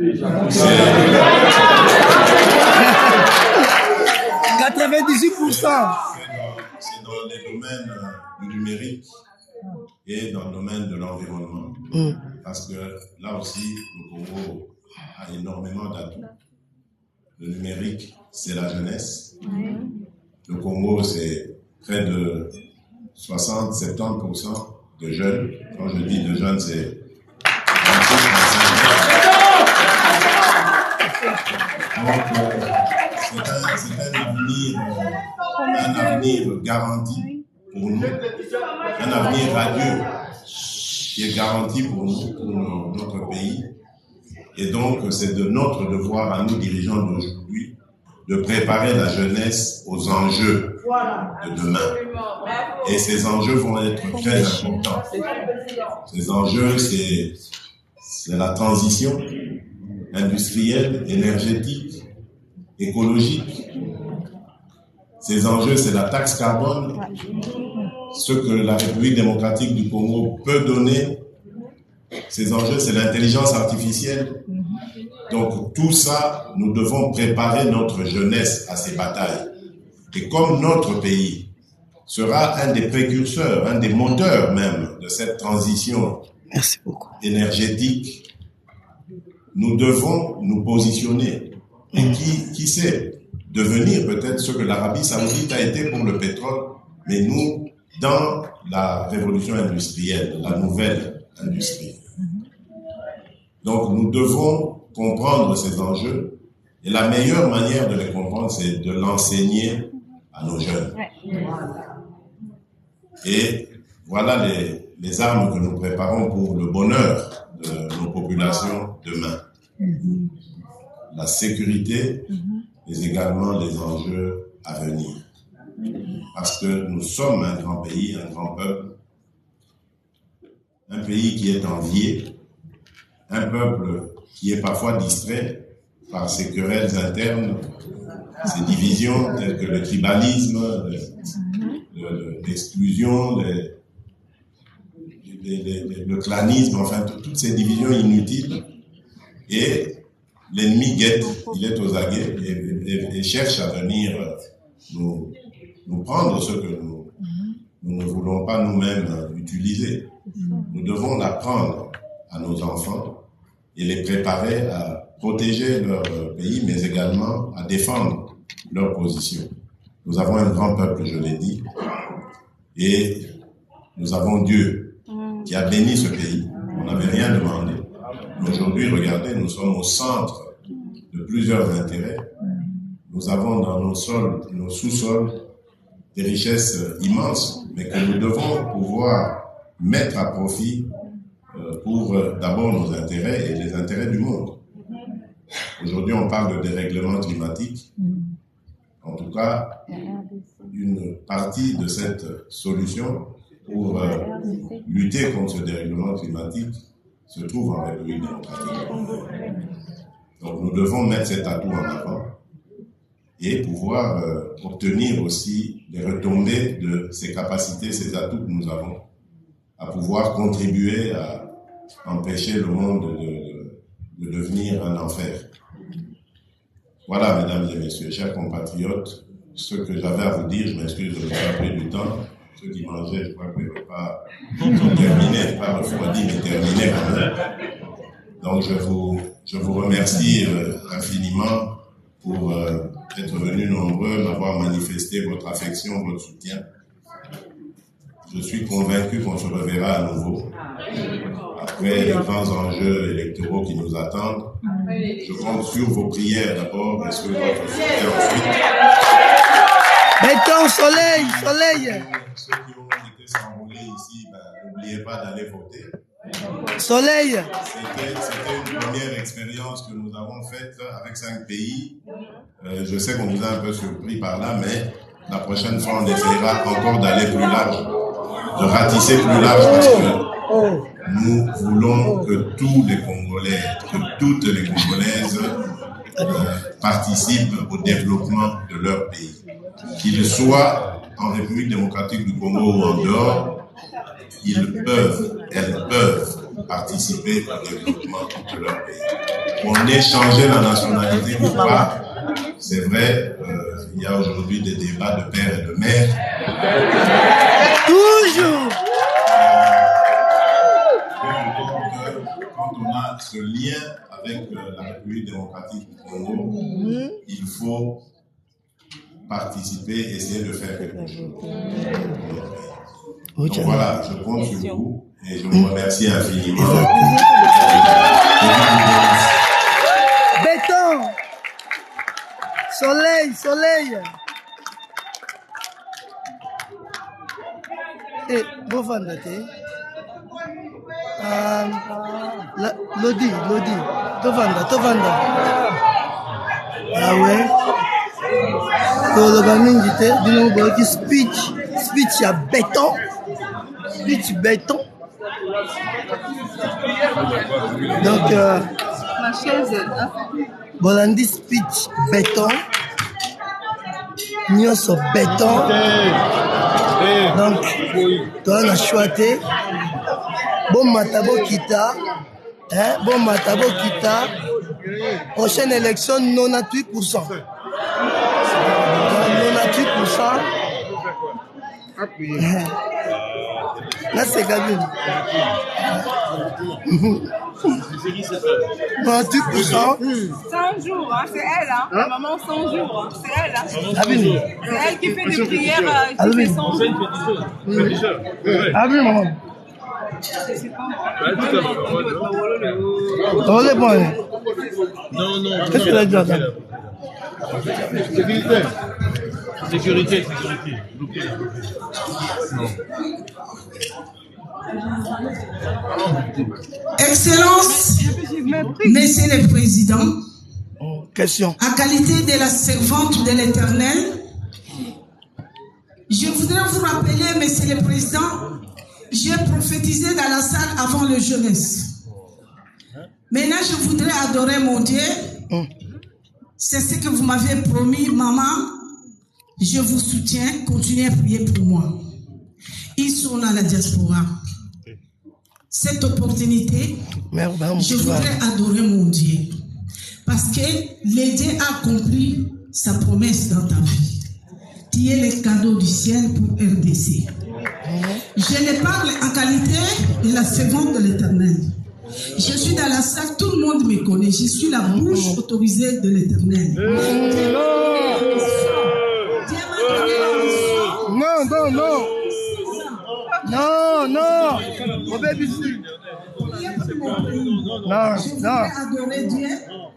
98%. C'est dans les domaines du numérique et dans le domaine de l'environnement. Parce que là aussi, le Congo a énormément d'atouts. Le numérique, c'est la jeunesse. Le Congo, c'est près de 60-70% de jeunes. Quand je dis de jeunes, c'est un avenir garanti pour nous, un avenir radieux qui est garanti pour nous, pour notre pays. Et donc, c'est de notre devoir à nous, dirigeants d'aujourd'hui, de préparer la jeunesse aux enjeux de demain. Et ces enjeux vont être très importants. Ces enjeux, c'est la transition industrielle, énergétique, écologique. Ces enjeux, c'est la taxe carbone, ce que la République démocratique du Congo peut donner. Ces enjeux, c'est l'intelligence artificielle. Donc, tout ça, nous devons préparer notre jeunesse à ces batailles. Et comme notre pays sera un des précurseurs, un des moteurs même de cette transition énergétique, nous devons nous positionner. Et qui sait, devenir peut-être ce que l'Arabie Saoudite a été pour le pétrole, mais nous, dans la révolution industrielle, la nouvelle industrie. Donc nous devons comprendre ces enjeux et la meilleure manière de les comprendre, c'est de l'enseigner à nos jeunes. Et voilà les armes que nous préparons pour le bonheur de nos populations demain. La sécurité, mais également les enjeux à venir. Parce que nous sommes un grand pays, un grand peuple, un pays qui est envié, un peuple qui est parfois distrait par ses querelles internes, ses divisions telles que le tribalisme, l'exclusion, le clanisme, enfin toutes ces divisions inutiles. Et l'ennemi guette, il est aux aguets et cherche à venir nous prendre ce que nous ne voulons pas nous-mêmes utiliser. Nous devons l'apprendre à nos enfants et les préparer à protéger leur pays, mais également à défendre leur position. Nous avons un grand peuple, je l'ai dit, et nous avons Dieu qui a béni ce pays. On n'avait rien demandé. Aujourd'hui, regardez, nous sommes au centre de plusieurs intérêts. Nous avons dans nos sols, nos sous-sols, des richesses immenses, mais que nous devons pouvoir mettre à profit pour d'abord nos intérêts et les intérêts du monde. Aujourd'hui, on parle de dérèglement climatique. En tout cas, une partie de cette solution pour lutter contre ce dérèglement climatique se trouve en République démocratique. Donc nous devons mettre cet atout en avant et pouvoir obtenir aussi des retombées de ces capacités, ces atouts que nous avons, à pouvoir contribuer à empêcher le monde de devenir un enfer. Voilà, mesdames et messieurs, chers compatriotes, ce que j'avais à vous dire. Je m'excuse de vous avoir pris du temps. Ceux qui mangeaient, je crois que le repas sont terminés, pas refroidi, mais terminé quand même. Donc je vous remercie infiniment pour être venus nombreux, m'avoir manifesté votre affection, votre soutien. Je suis convaincu qu'on se reverra à nouveau après les grands enjeux électoraux qui nous attendent. Je compte sur vos prières d'abord et sur votre soutien ensuite. Béton, soleil, soleil. Ceux qui ont été s'enrôler ici, n'oubliez pas d'aller voter. Soleil. C'était une première expérience que nous avons faite avec 5 pays. Je sais qu'on vous a un peu surpris par là, mais la prochaine fois, on essaiera encore d'aller plus large, de ratisser plus large, parce que nous voulons que tous les Congolais, que toutes les Congolaises participent au développement de leur pays. Qu'ils soient en République démocratique du Congo ou en dehors, elles peuvent participer au développement de leur pays. On ait changé la nationalité ou pas, c'est vrai, il y a aujourd'hui des débats de père et de mère. Toujours. Quand on a ce lien avec la République démocratique du Congo, il faut participer, essayer de faire quelque chose. Donc voilà, je compte sur vous et je vous remercie infiniment. Béton. Soleil, soleil. Eh, bon vendredi. Lodi. Tovanda. Ah ouais. Toloba mingi te, dino boki speech ya béton. Speech béton. Donc Ma chaise, Bolandi speech béton. Nyonso béton. Donc toi na choité. Bon matabo kita. Bon matabo kita. Prochaine élection 98%. 98%. Là, c'est Gabine. C'est qui cette 28%. 100 jours, hein, c'est elle, hein. La maman 100 jours, hein. C'est elle, hein. Gabine. C'est elle qui fait des prières, qui fait 100 jours. Ah oui, maman. On est bon. Non. Qu'est-ce qu'il a dit là? Sécurité. Non. Excellence, Monsieur le Président, Question. à qualité de la servante de l'Éternel, je voudrais vous rappeler, Monsieur le Président, j'ai prophétisé dans la salle avant le jeunesse. Maintenant, je voudrais adorer mon Dieu. C'est ce que vous m'avez promis, maman. Je vous soutiens. Continuez à prier pour moi. Ils sont dans la diaspora. Cette opportunité, je voudrais adorer mon Dieu. Parce que le Dieu a accompli sa promesse dans ta vie. Tu es le cadeau du ciel pour RDC. Je ne parle en qualité de la servante de l'Éternel. Je suis dans la salle, tout le monde me connaît. Je suis la bouche autorisée de l'Éternel. Non. Je voudrais adorer Dieu.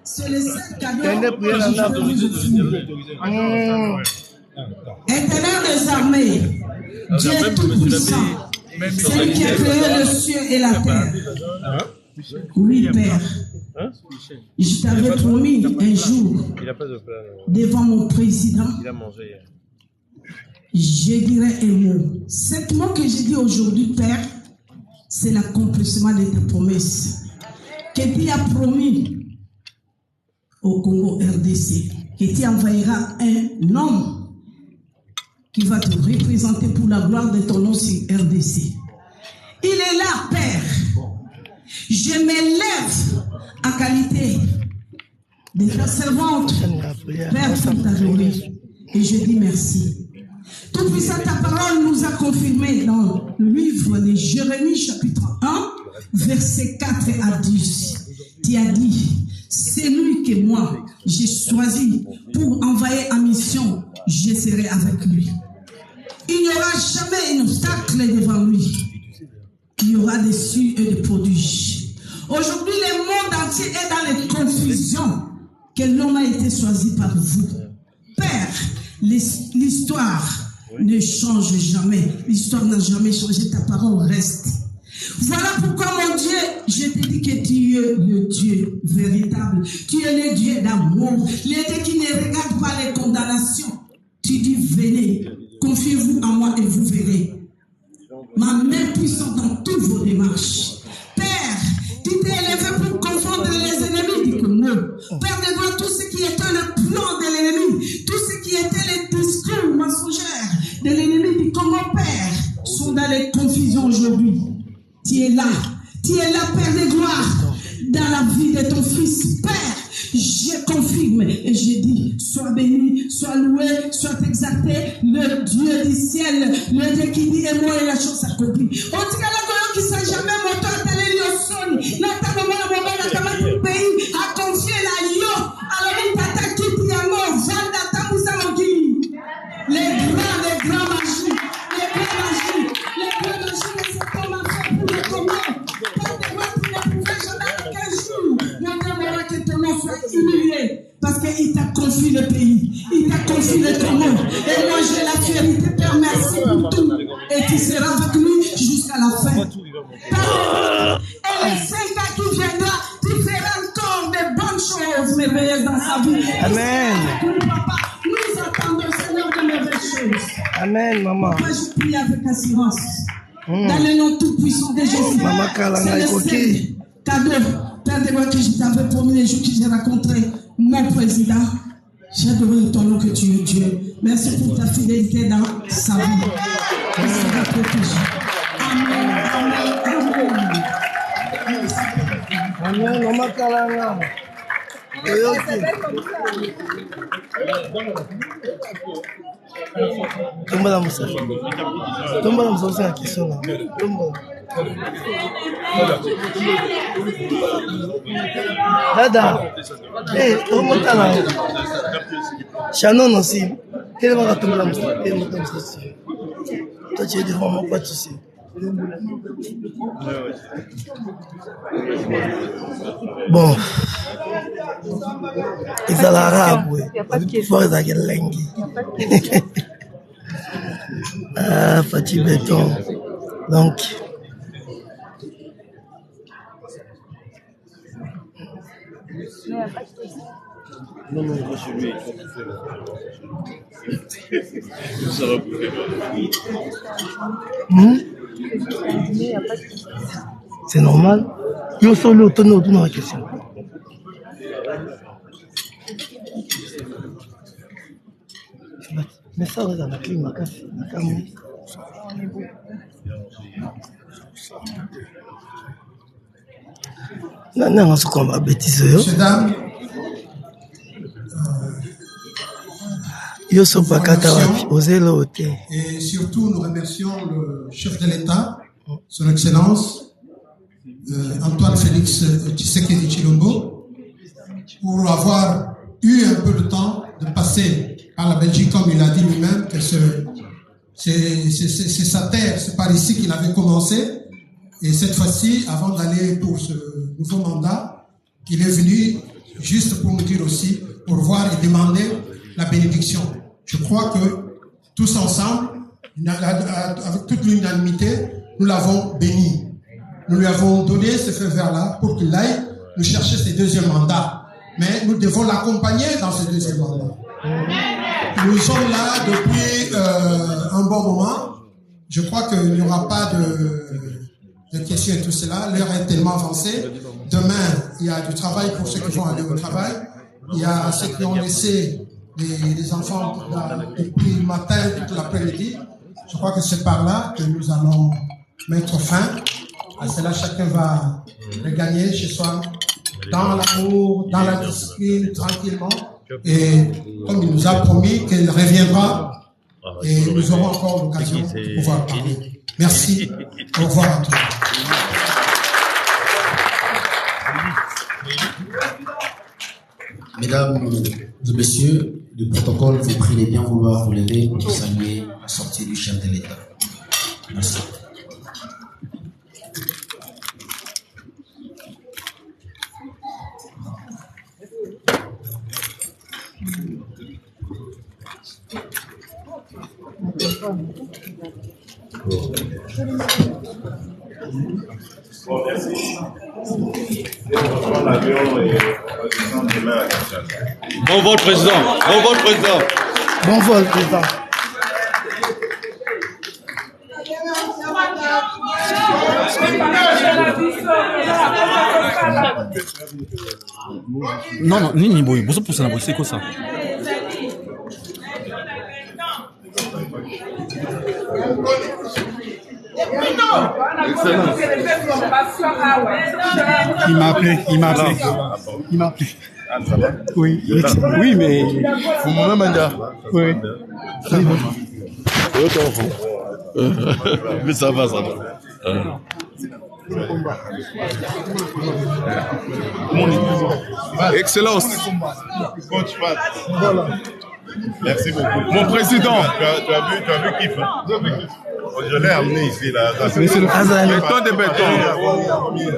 C'est le seul cadeau que je peux vous offrir. Éternel des armées, Dieu tout-puissant, celui qui a créé le ciel et la terre. Oui, Père. Je t'avais promis un jour, devant mon président, je dirais un mot. Cet mot que je dis aujourd'hui, Père, c'est l'accomplissement de ta promesse. Que tu as promis au Congo RDC, que tu enverras un homme qui va te représenter pour la gloire de ton nom sur RDC. Il est là, Père. Je m'élève en qualité de ta servante, Père, pour t'adorer. Et je dis merci. Tout puissant, ta parole nous a confirmé dans le livre de Jérémie, chapitre 1, versets 4 à 10. Tu as dit, c'est lui que moi j'ai choisi pour envoyer en mission, je serai avec lui. Il n'y aura jamais un obstacle devant lui. Il y aura des cieux et des prodiges. Aujourd'hui, le monde entier est dans les confusions que l'homme a été choisi par vous. Père, l'histoire ne change jamais. L'histoire n'a jamais changé. Ta parole reste. Voilà pourquoi, mon Dieu, je te dis que tu es le Dieu véritable. Tu es le Dieu d'amour. Le Dieu qui ne regarde pas les condamnations. Tu dis, venez, confiez-vous à moi et vous verrez. Ma main puissante dans toutes vos démarches. Père, tu t'es élevé pour confondre les ennemis du Congo. Père de gloire, tout ce qui était le plan de l'ennemi, tout ce qui était les discours mensongers de l'ennemi du Congo, Père, sont dans les confusions aujourd'hui. Tu es là, Père de gloire, dans la vie de ton fils. Père, je confirme et je dis, sois béni, sois loué, sois exalté, le Dieu du ciel, le Dieu qui dit et moi et la chose accomplie. On dit que la qui s'est jamais monté à télé Yosoni, notamment le pays a confié la Yo à la Tata Kitiamo, Vanda Tamousamogi. Les grands magies, mais c'est comme un fait pour le Congo. Quand tu vois, tu ne pouvais jamais qu'un jour, mon Dieu, que ton nom soit humilié. Parce qu'il t'a confié le pays, il t'a confié le Congo. Et moi, j'ai la fierté, Père, merci pour tout. Et tu seras avec lui jusqu'à la fin. Et les 5 ans qui viendront, tu feras encore de bonnes choses merveilleuses dans sa vie. Amen. Papa, nous attendons, Seigneur, de merveilleuses choses. Amen, maman. Moi, je prie avec assurance. Dans le nom tout-puissant de Jésus. Maman Kalanga est coquille. Cadeau, Père de gloire, que je t'avais promis les jours que j'ai rencontré mon président. J'adore ton nom que tu es Dieu. Merci pour ta fidélité dans sa vie. Il sera protégé. Amen. Amen, maman Kalanga. Tombola Moussa aussi la question là. Tombola. Dada. Tombola là. Shannon aussi. Quel va Tombola Moussa? Toi tu es devant moi, pas de souci. Bon. Ils ont l'arabe, oui. Il faut les avoir lengi. Ah, Fatih Béton. Donc. Non, il va chez lui. Ça va bouffer. C'est normal. Yo solo tono dans la question. Mais ça va dans la clim, la non, ce qu'on va bêtiser. Mesdames, Et surtout, nous remercions le chef de l'État, son Excellence, Antoine Félix Tshisekedi Tshilombo, pour avoir eu un peu de temps de passer par la Belgique, comme il a dit lui-même, que c'est sa terre, c'est par ici qu'il avait commencé. Et cette fois-ci, avant d'aller pour ce nouveau mandat, il est venu juste pour nous dire aussi, pour voir et demander la bénédiction. Je crois que tous ensemble, avec toute l'unanimité, nous l'avons béni. Nous lui avons donné ce feu vert-là pour qu'il aille nous chercher ses deuxièmes mandats. Mais nous devons l'accompagner dans ce deuxième mandat. Nous sommes là depuis un bon moment. Je crois qu'il n'y aura pas de questions et tout cela. L'heure est tellement avancée. Demain, il y a du travail pour ceux qui vont aller au travail. Il y a ceux qui ont laissé les enfants depuis le matin, toute l'après-midi. Je crois que c'est par là que nous allons mettre fin. À cela, chacun va regagner chez soi dans l'amour, dans la discipline, tranquillement. Et comme il nous a promis qu'il reviendra, et nous aurons encore l'occasion de pouvoir parler. Merci. Au revoir à tous. Mesdames et messieurs, le protocole vous prie de bien vouloir vous lever pour saluer la sortie du chef de l'État. Merci. Bon, merci. Bon vol, président. Bon vol, président. Bon vol, président. Non, nini boy, bozo poussa na boy, c'est quoi ça? Il m'a appelé. Oui, oui, mais. Vous m'avez mandat. Oui. Mais ça va. Excellence. Coach Pat. Merci beaucoup. Mon président. Tu as vu Kiff, hein? Je l'ai amené ici, là. Béton de béton.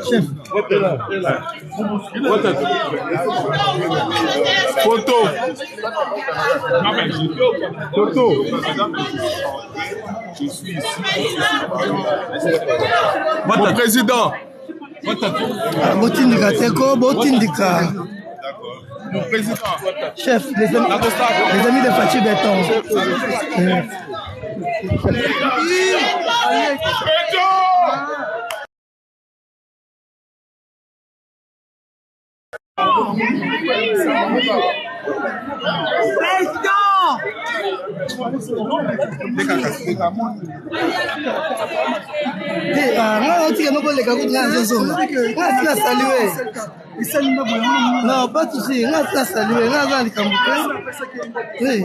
Chef. Photo. Je suis ici. Mon président. Botindika Teko, Botindika. Mon président. Chef, les amis de Fatih Béton. Président! Non, pas de souci. On a salué. On a les Cambouquins. Oui.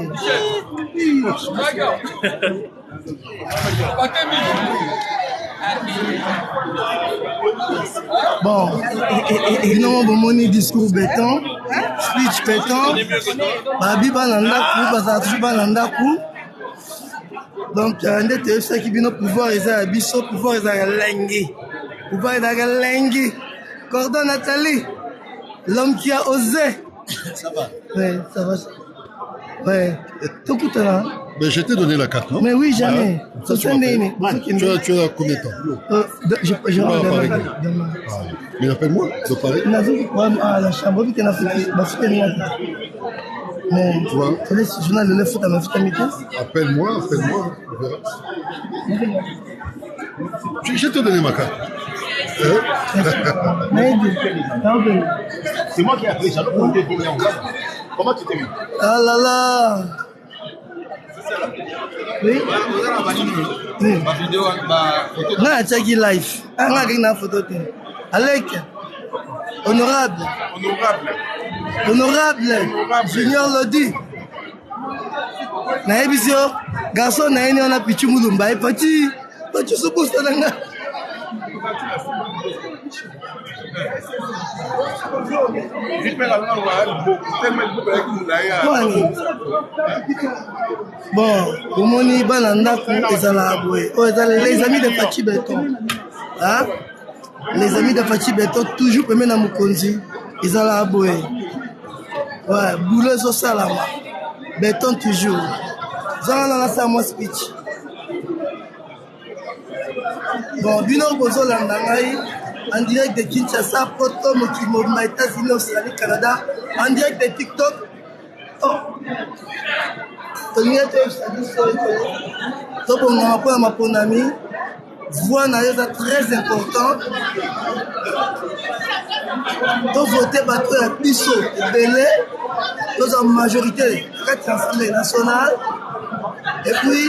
Bon, et non, mon discours béton, speech béton, Babi Banandakou, Bazatu Banandakou. Donc, on était ceux qui viennent pouvoir, ils ont abisso, pouvoir, ils ont lengi. Pouvoir, ils ont lengi. Cordon Nathalie, l'homme qui a osé. Ça va? Oui, ça va. Ouais. Tout coûte là. Mais je t'ai donné la carte, non? Mais oui, jamais. Ça, tu as combien de temps? Je rentre demain. Mais appelle-moi, de Paris. Ah, la chambre, vite, on a fait mais tu vois, le journal de l'info, t'as fait ta vitesse. Appelle-moi, on verra. Je t'ai donné ma carte. C'est moi qui ai appris, j'allais compter combien on gagne. Comment tu t'es mis? Ah là là. Oui. Ma vidéo, ma photo. Non, tu as qui live. Ah, on a une photo. Alec. Honorable. Junior Lodi. Na ebisio garçon na ene ona pichu mulumba e pati suposta nanga. Bon, omoni bana ndaku ezala boye. O ezala les amis de Fachi Beton. Hein? Les amis de Fachi Beton toujours premier na mukonzi. Ezala boye. Ouais, boulot sur Salama. Béton toujours. J'en ai lancé mon speech. Bon, Bino Bozo Landangaï, en direct de Kinshasa, Poto, Mokimo, États-Unis, Australie, Canada, en direct de TikTok. Oh, Tony, mon ami, voix très important. Donc, voter pour la Bisso, Belé, dans la majorité de l'Assemblée nationale, et puis,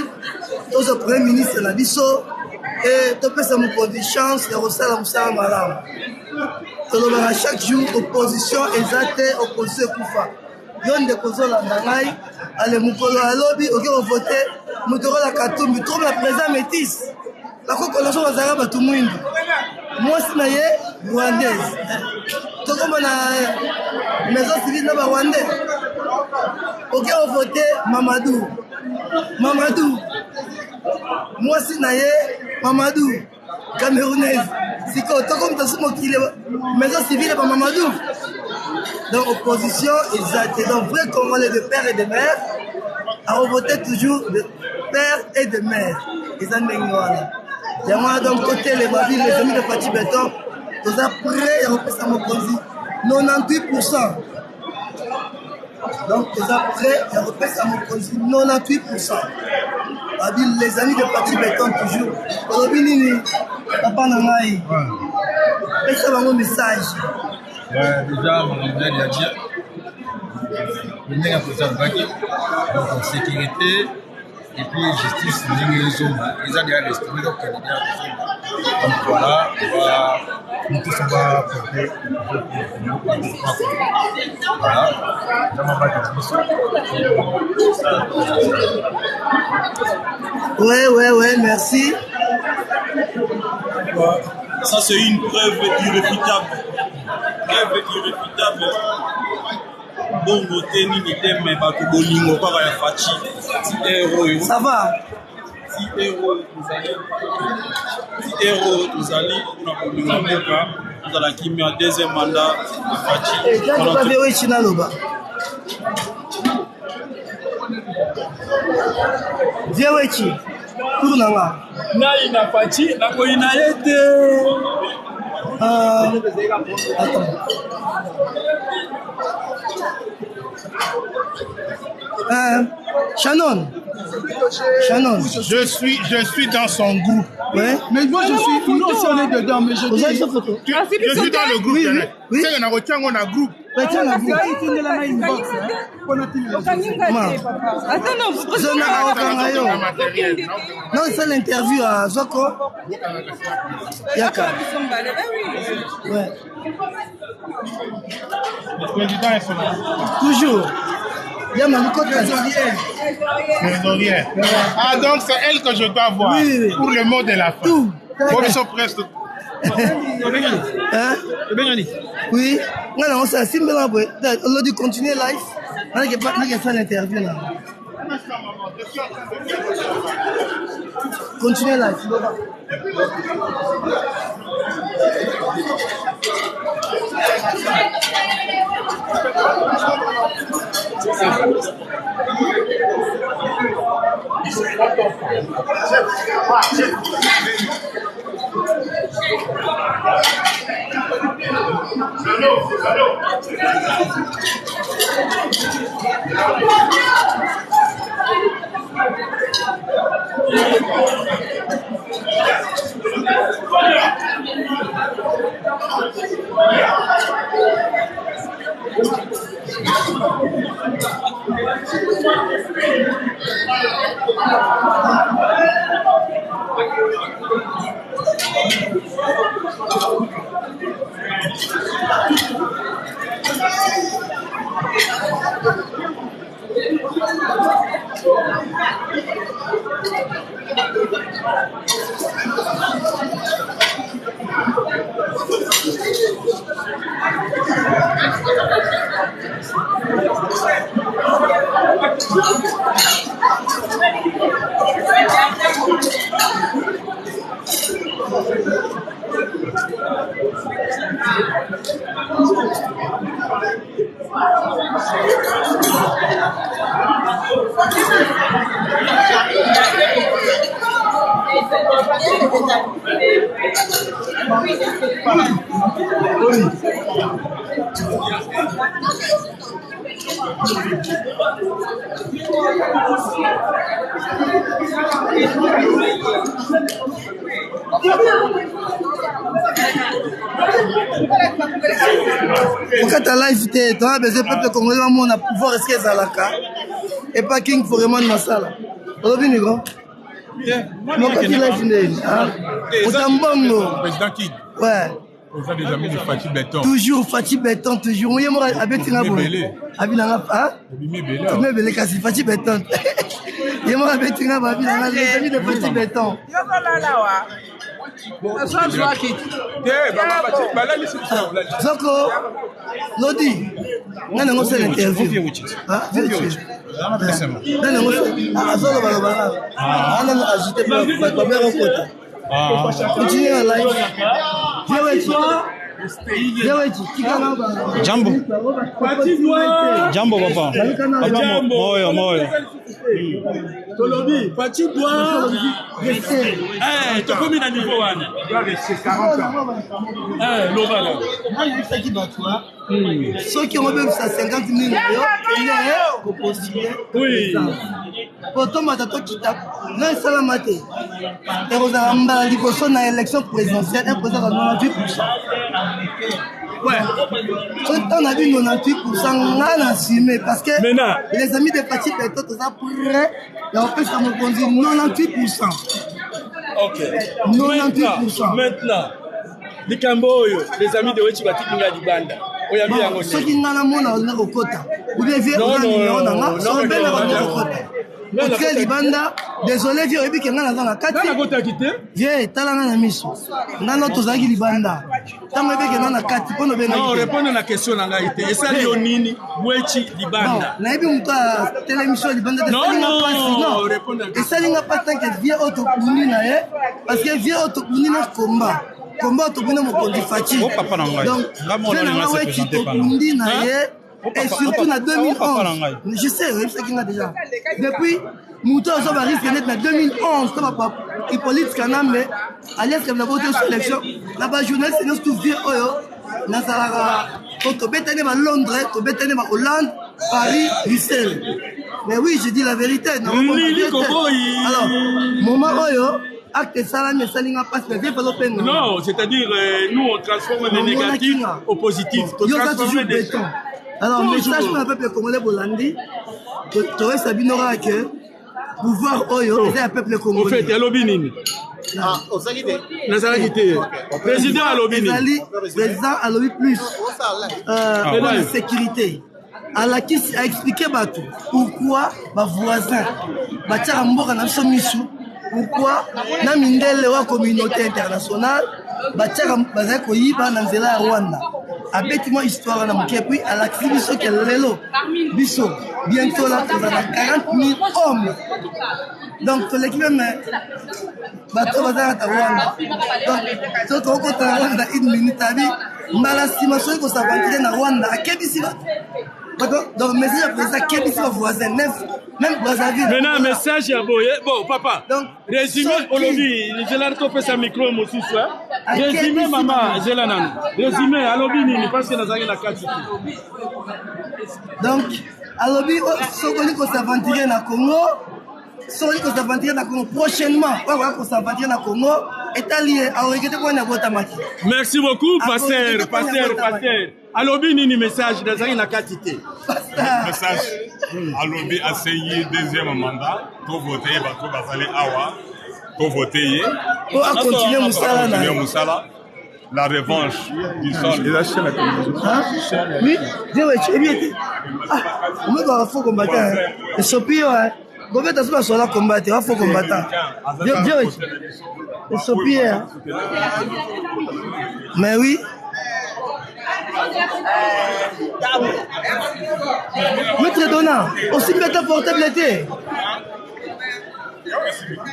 dans le Premier ministre de la Bisso, et tout ça me produit chance de recevoir Moussa Malam. Donc, chaque jour, opposition exacte, opposition Koufa. Yon de Kozo Landangaï, allez, Moukolo à lobby, ok, on vote, Moutoro la Katoum, il trouve la présence métisse. La coconation va s'arrêter à tout le monde. Moi, c'est rwandaise. Tout comme on a maison civile de Rwandais. Ok, on vote Mamadou. Moi, c'est Mamadou. Camerounaise. C'est quoi? Tout comme tu as maison civile de Mamadou. Donc, opposition exacte. Donc, vrai Congolais de père et de mère, à voter toujours de père et de mère. Ils ont des gens. Donc, côté les Babi, les amis de Fachi Beton, tous après, ils ont fait ça, 98%. Donc, tous après, ils ont fait ça, 98%. Babi, les amis de Fachi Beton, toujours. Babi, Nini, Papa Nangaï. Et ça va mon message. Déjà, mon ami a dit, le nègre a posé un baguette, donc sécurité. Et puis justice, les hommes, ils ont déjà l'estimé, donc donc voilà, nous tous on va porter voilà, ouais, merci. Ça c'est une preuve irréfutable. Bon côté ni n'était mais pas que bolingo pas va Fachi. Ça va. Si héros nous allons on a nous allons qui met un deuxième mandat Fachi. Et quand tu vas ver Chinaloba. Viens wechi. Tournanga. Na ina Fachi na ko ina yete. Attends. Shannon. Je suis dans son groupe. Ouais. Mais moi je suis. Nous aussi on est dedans, mais je dis. Photo. Je suis dans le groupe. Oui. C'est un groupe. Non, c'est l'interview à Zoko. Yaka. Ouais. Le président est son nom. Toujours. Il y a Maliko Trésorière. Ah, donc c'est elle que je dois voir pour le mot de la fin. Tout. Ils sont presque. Hein? Oui. Non, ça c'est bien. On a dû continuer live. On a fait l'interview là. Continuez live. Quand ta live était dans le peuple congolais, on a pouvoir rester à la carte et pas King pour vraiment Massala. On vient grand. Non, quand il a fini. On t'embongo. Président Kid. Ouais. Vous avez des amis de Fatih Béton. Toujours Fatih Béton, toujours. Oui, moi, avec Tina Boy. Avec la hein? Mais Bélé, kasi Fatih Béton. Et moi, avec Tina Boy, les amis de Fatih Béton. Zoko, Lodi, on a lancé l'interview. Ah, Jambo. Jambo papa. Papa moyo moyo. Tolobi, Pati doit rester. Eh, tu as combien de niveau wana? Il doit rester 40 ans. Eh, Lovala. Moi, il y a qui bat toi. Ceux qui ont même ça 50 000 euros, ils ont postulé. Oui. Pourtant, ma tante qui tape. Non, c'est la maté. Et vous avez l'élection dans l'élection présidentielle, un président à 98%. Ouais. On a vu 98%, on a assumé parce que les amis de Pati Béton, tout ça prêt. Et en plus, ça me conduit 98%. Ok. 98%. Maintenant, les Camboyo, les amis de Wechibati Kinga Dibanda. Ceux qui n'ont pas de Okota, ou bien vieux, on a bien Parce que Libanda, désolé, vieux, et puis qu'il y a dans la carte. Vieux, talanga na miso. Dans notre zagi Libanda. Tant que qu'il y a dans la carte, on a bien. Non, répondre à la question dans la été. Et ça, Lionini, Wechi, Libanda. Non, n'ayez pas télémission Libanda. Non, répondre à la question. Et ça, il n'y a pas tant que vieux autopuni, parce que vieux autopuni, notre combat. Combat autopuni, mon conduit fatigue. Donc, je n'ai pas et surtout en 2011, je sais, c'est qu'il y a déjà. Depuis, Mouton a risqué d'être en 2011, comme Hippolyte Kanambe, alias comme la voté sur l'élection, là-bas, journaliste, c'est tout vieux, Nazara, Tobetane à Londres, Tobetane à Hollande, Paris, Bruxelles. Mais oui, je dis la vérité. Alors, moment, acte salami salinga passe mais viens pas l'open. Non, c'est-à-dire nous on transforme les négatifs au positif. Yo ça toujours béton. Alors message pour le peuple congolais bolandi. Toi Sabinora que pouvoir oyo c'est le peuple congolais. Au fait, il y a l'obinine. Ah, au Sagité. Président à l'obinine. Président à l'obinine plus. La sécurité. Alaki a expliqué bateau pourquoi ma voisin batia mboka na biso misu pourquoi na mindele wa communauté internationale batia baza koyiba na nzela ya Rwanda abeti mo histoire na moke puis alaki biso ke lelo biso bientôt là on a 40 000 hommes donc to l'équipe même bateau baza ta Rwanda donc to ko ta Rwanda une minute abi mala simation ko s'aventurer na Rwanda akebisi bato. Donc, message à président, quel est votre voisin, même Brazzaville. Maintenant, message à Boye. Bon, papa, donc, résumé, Olobi, j'ai l'air de faire sa micro, moi aussi, résumé, maman, j'ai l'air résumé, Alobi, parce que nous avons la quantité. Donc, Alobi, si on s'aventurer dans le Congo, si on s'aventurer dans le Congo, prochainement, on va s'aventurer dans le Congo, est allié à regretter qu'on a voté Mati. Merci beaucoup, pasteur. Alobi nini message dans la quantité. Message Alobi a essayé deuxième mandat pour voter bateau bazali awa pour voter pour continuer Moussala la revanche du sol. Oui, j'ai bien été. On me doit faut combattre. Et Sopio Gobet a pas sur combattre, il faut combattre. Et Sopio. Mais oui. Maître Donna, aussi peut-être portable était.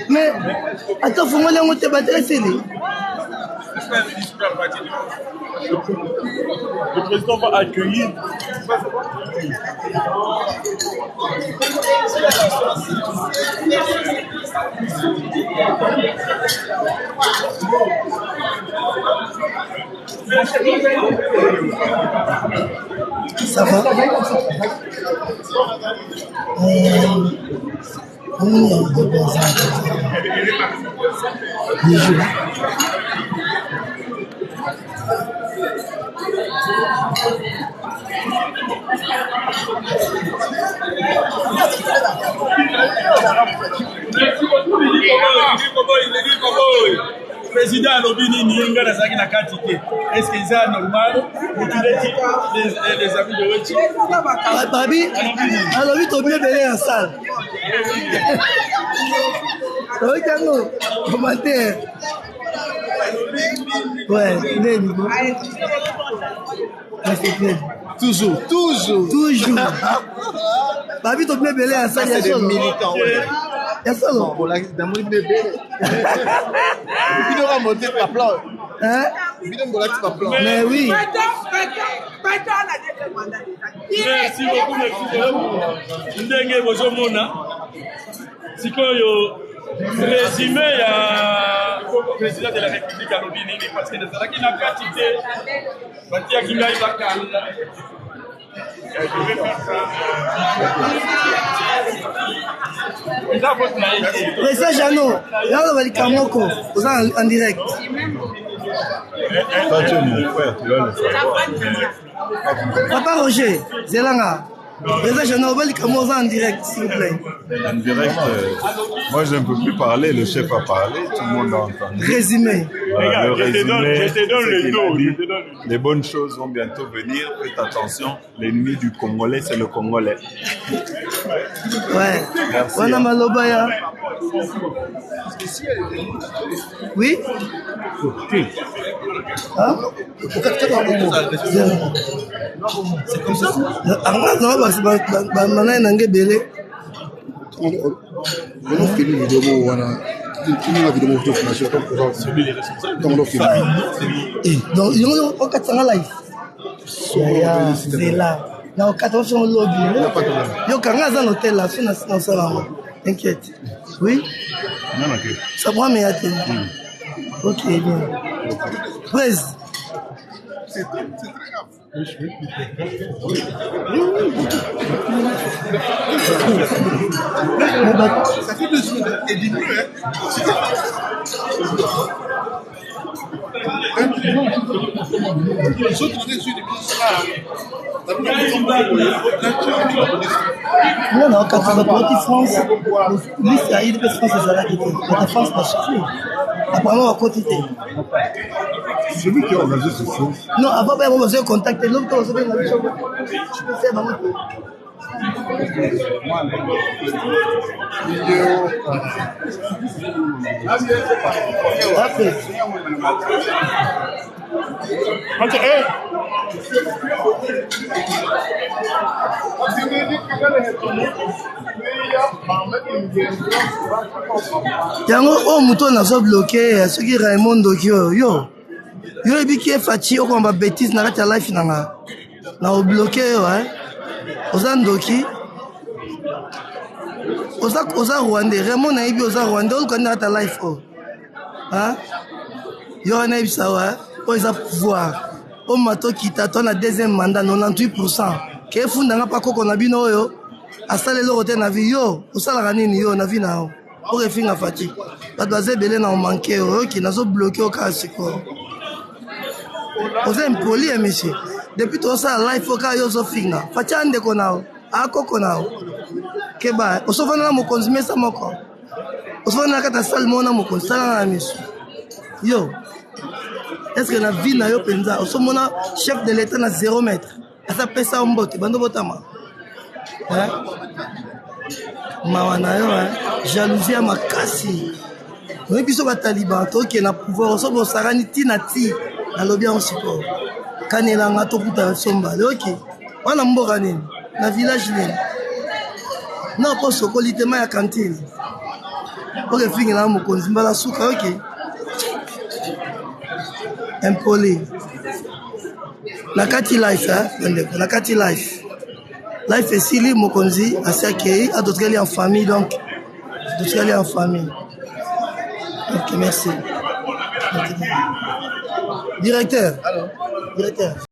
Mais attends, faut moi les monter battre c'est lui. Le président va accueillir. Ça va? Président Lobini Nienga Nazaki na quantité. Est-ce que c'est normal? Les amis de Wechi. Babi, alors vite au mieux belé en salle. Oui, Kango, commentaire. Ouais, toujours. Babi, tu mieux belé en salle. C'est des militants. Il y a ça, non? Dans mon bébé. Il doit monter par plan. Hein? Mais oui. Merci beaucoup. Ndenge bozomona. Sikoyo résumé à président de la République à Lobini parce que nous avons une quantité. Batia Kingai Bakanda. Président Jano, là on va dire Kamoko, vous êtes en direct. Papa Roger, Zelanga. Président Jano, on va dire Kamoko en direct, s'il vous plaît. En direct, moi je ne peux plus parler, le chef a parlé, tout le monde a entendu. Résumé. Voilà, le résumé, c'est qu'il a dit, les bonnes choses vont bientôt venir, faites attention, l'ennemi du Congolais, c'est le Congolais. Ouais. Merci. On a Malobaya. Oui? Hein? C'est comme ça? Non, parce que maintenant, il y a un belé. On filme une vidéo, voilà. La vidéo de formation, donc on filme. Donc, il y a un 400 live. C'est là. Il y a 400 lobby. Il y a un hôtel là, c'est un salon. T'inquiète. Oui? Ça prend mes attentes. Ok, bien. Presse. C'est très grave. Ça fait 2 jours. et du bleu. Les autres sur des non, non, quand tu vas pour France, lui, c'est à IDP France, c'est là qui était. La France n'a changé. Apparemment, à côté. C'est lui qui a organisé ce show. Non, avant, on va se contacter. L'autre, on va se faire la show. Tu peux faire maman. Après. yango oyo moto nazo bloke soki Raymond Dokio yo ebiki efaci okomba bêtise na kati ya life nanga na obloke yo oza ndoki oza rwandais Raymond nayebi oza rwandais olukani na kati ya life o yo wana yebisa wa oyo eza pouvoir o mato kita to na deuxième mandat 98% ke efundanga mpa koko na bino oyo asala eloko te na vi yo osalaka nini yo na vi na yo okefinga fati bato baza ebele na omanke oyoki nazobloke okaka sikoyo oza impoli monsieur depuis tosala life okaka yo ozofinga fati andeko na yo akoko na yo keba osofana na mokonzi mesa moko osofana na kati ya sale moko na mokonzi salanga na miso yo est-ce que na vie na yo penza osomona chef de l'état na 0 mètre asa pesa mbote bando botama mawa na yo jalousie ya makasi oyebi biso bataliban toke na pouvoir osobo osakani tina ti nalobi yango sikoyo kanelanga tokuta sombale oke wana mboka nini na village nini na po sokoli tema ya kantine oke fingela mokonzi mbala suka oke impoli na kati life bandeko na kati life esili mokonzi asi akei adotikali en famille donc adotikali en famille ok merci directeur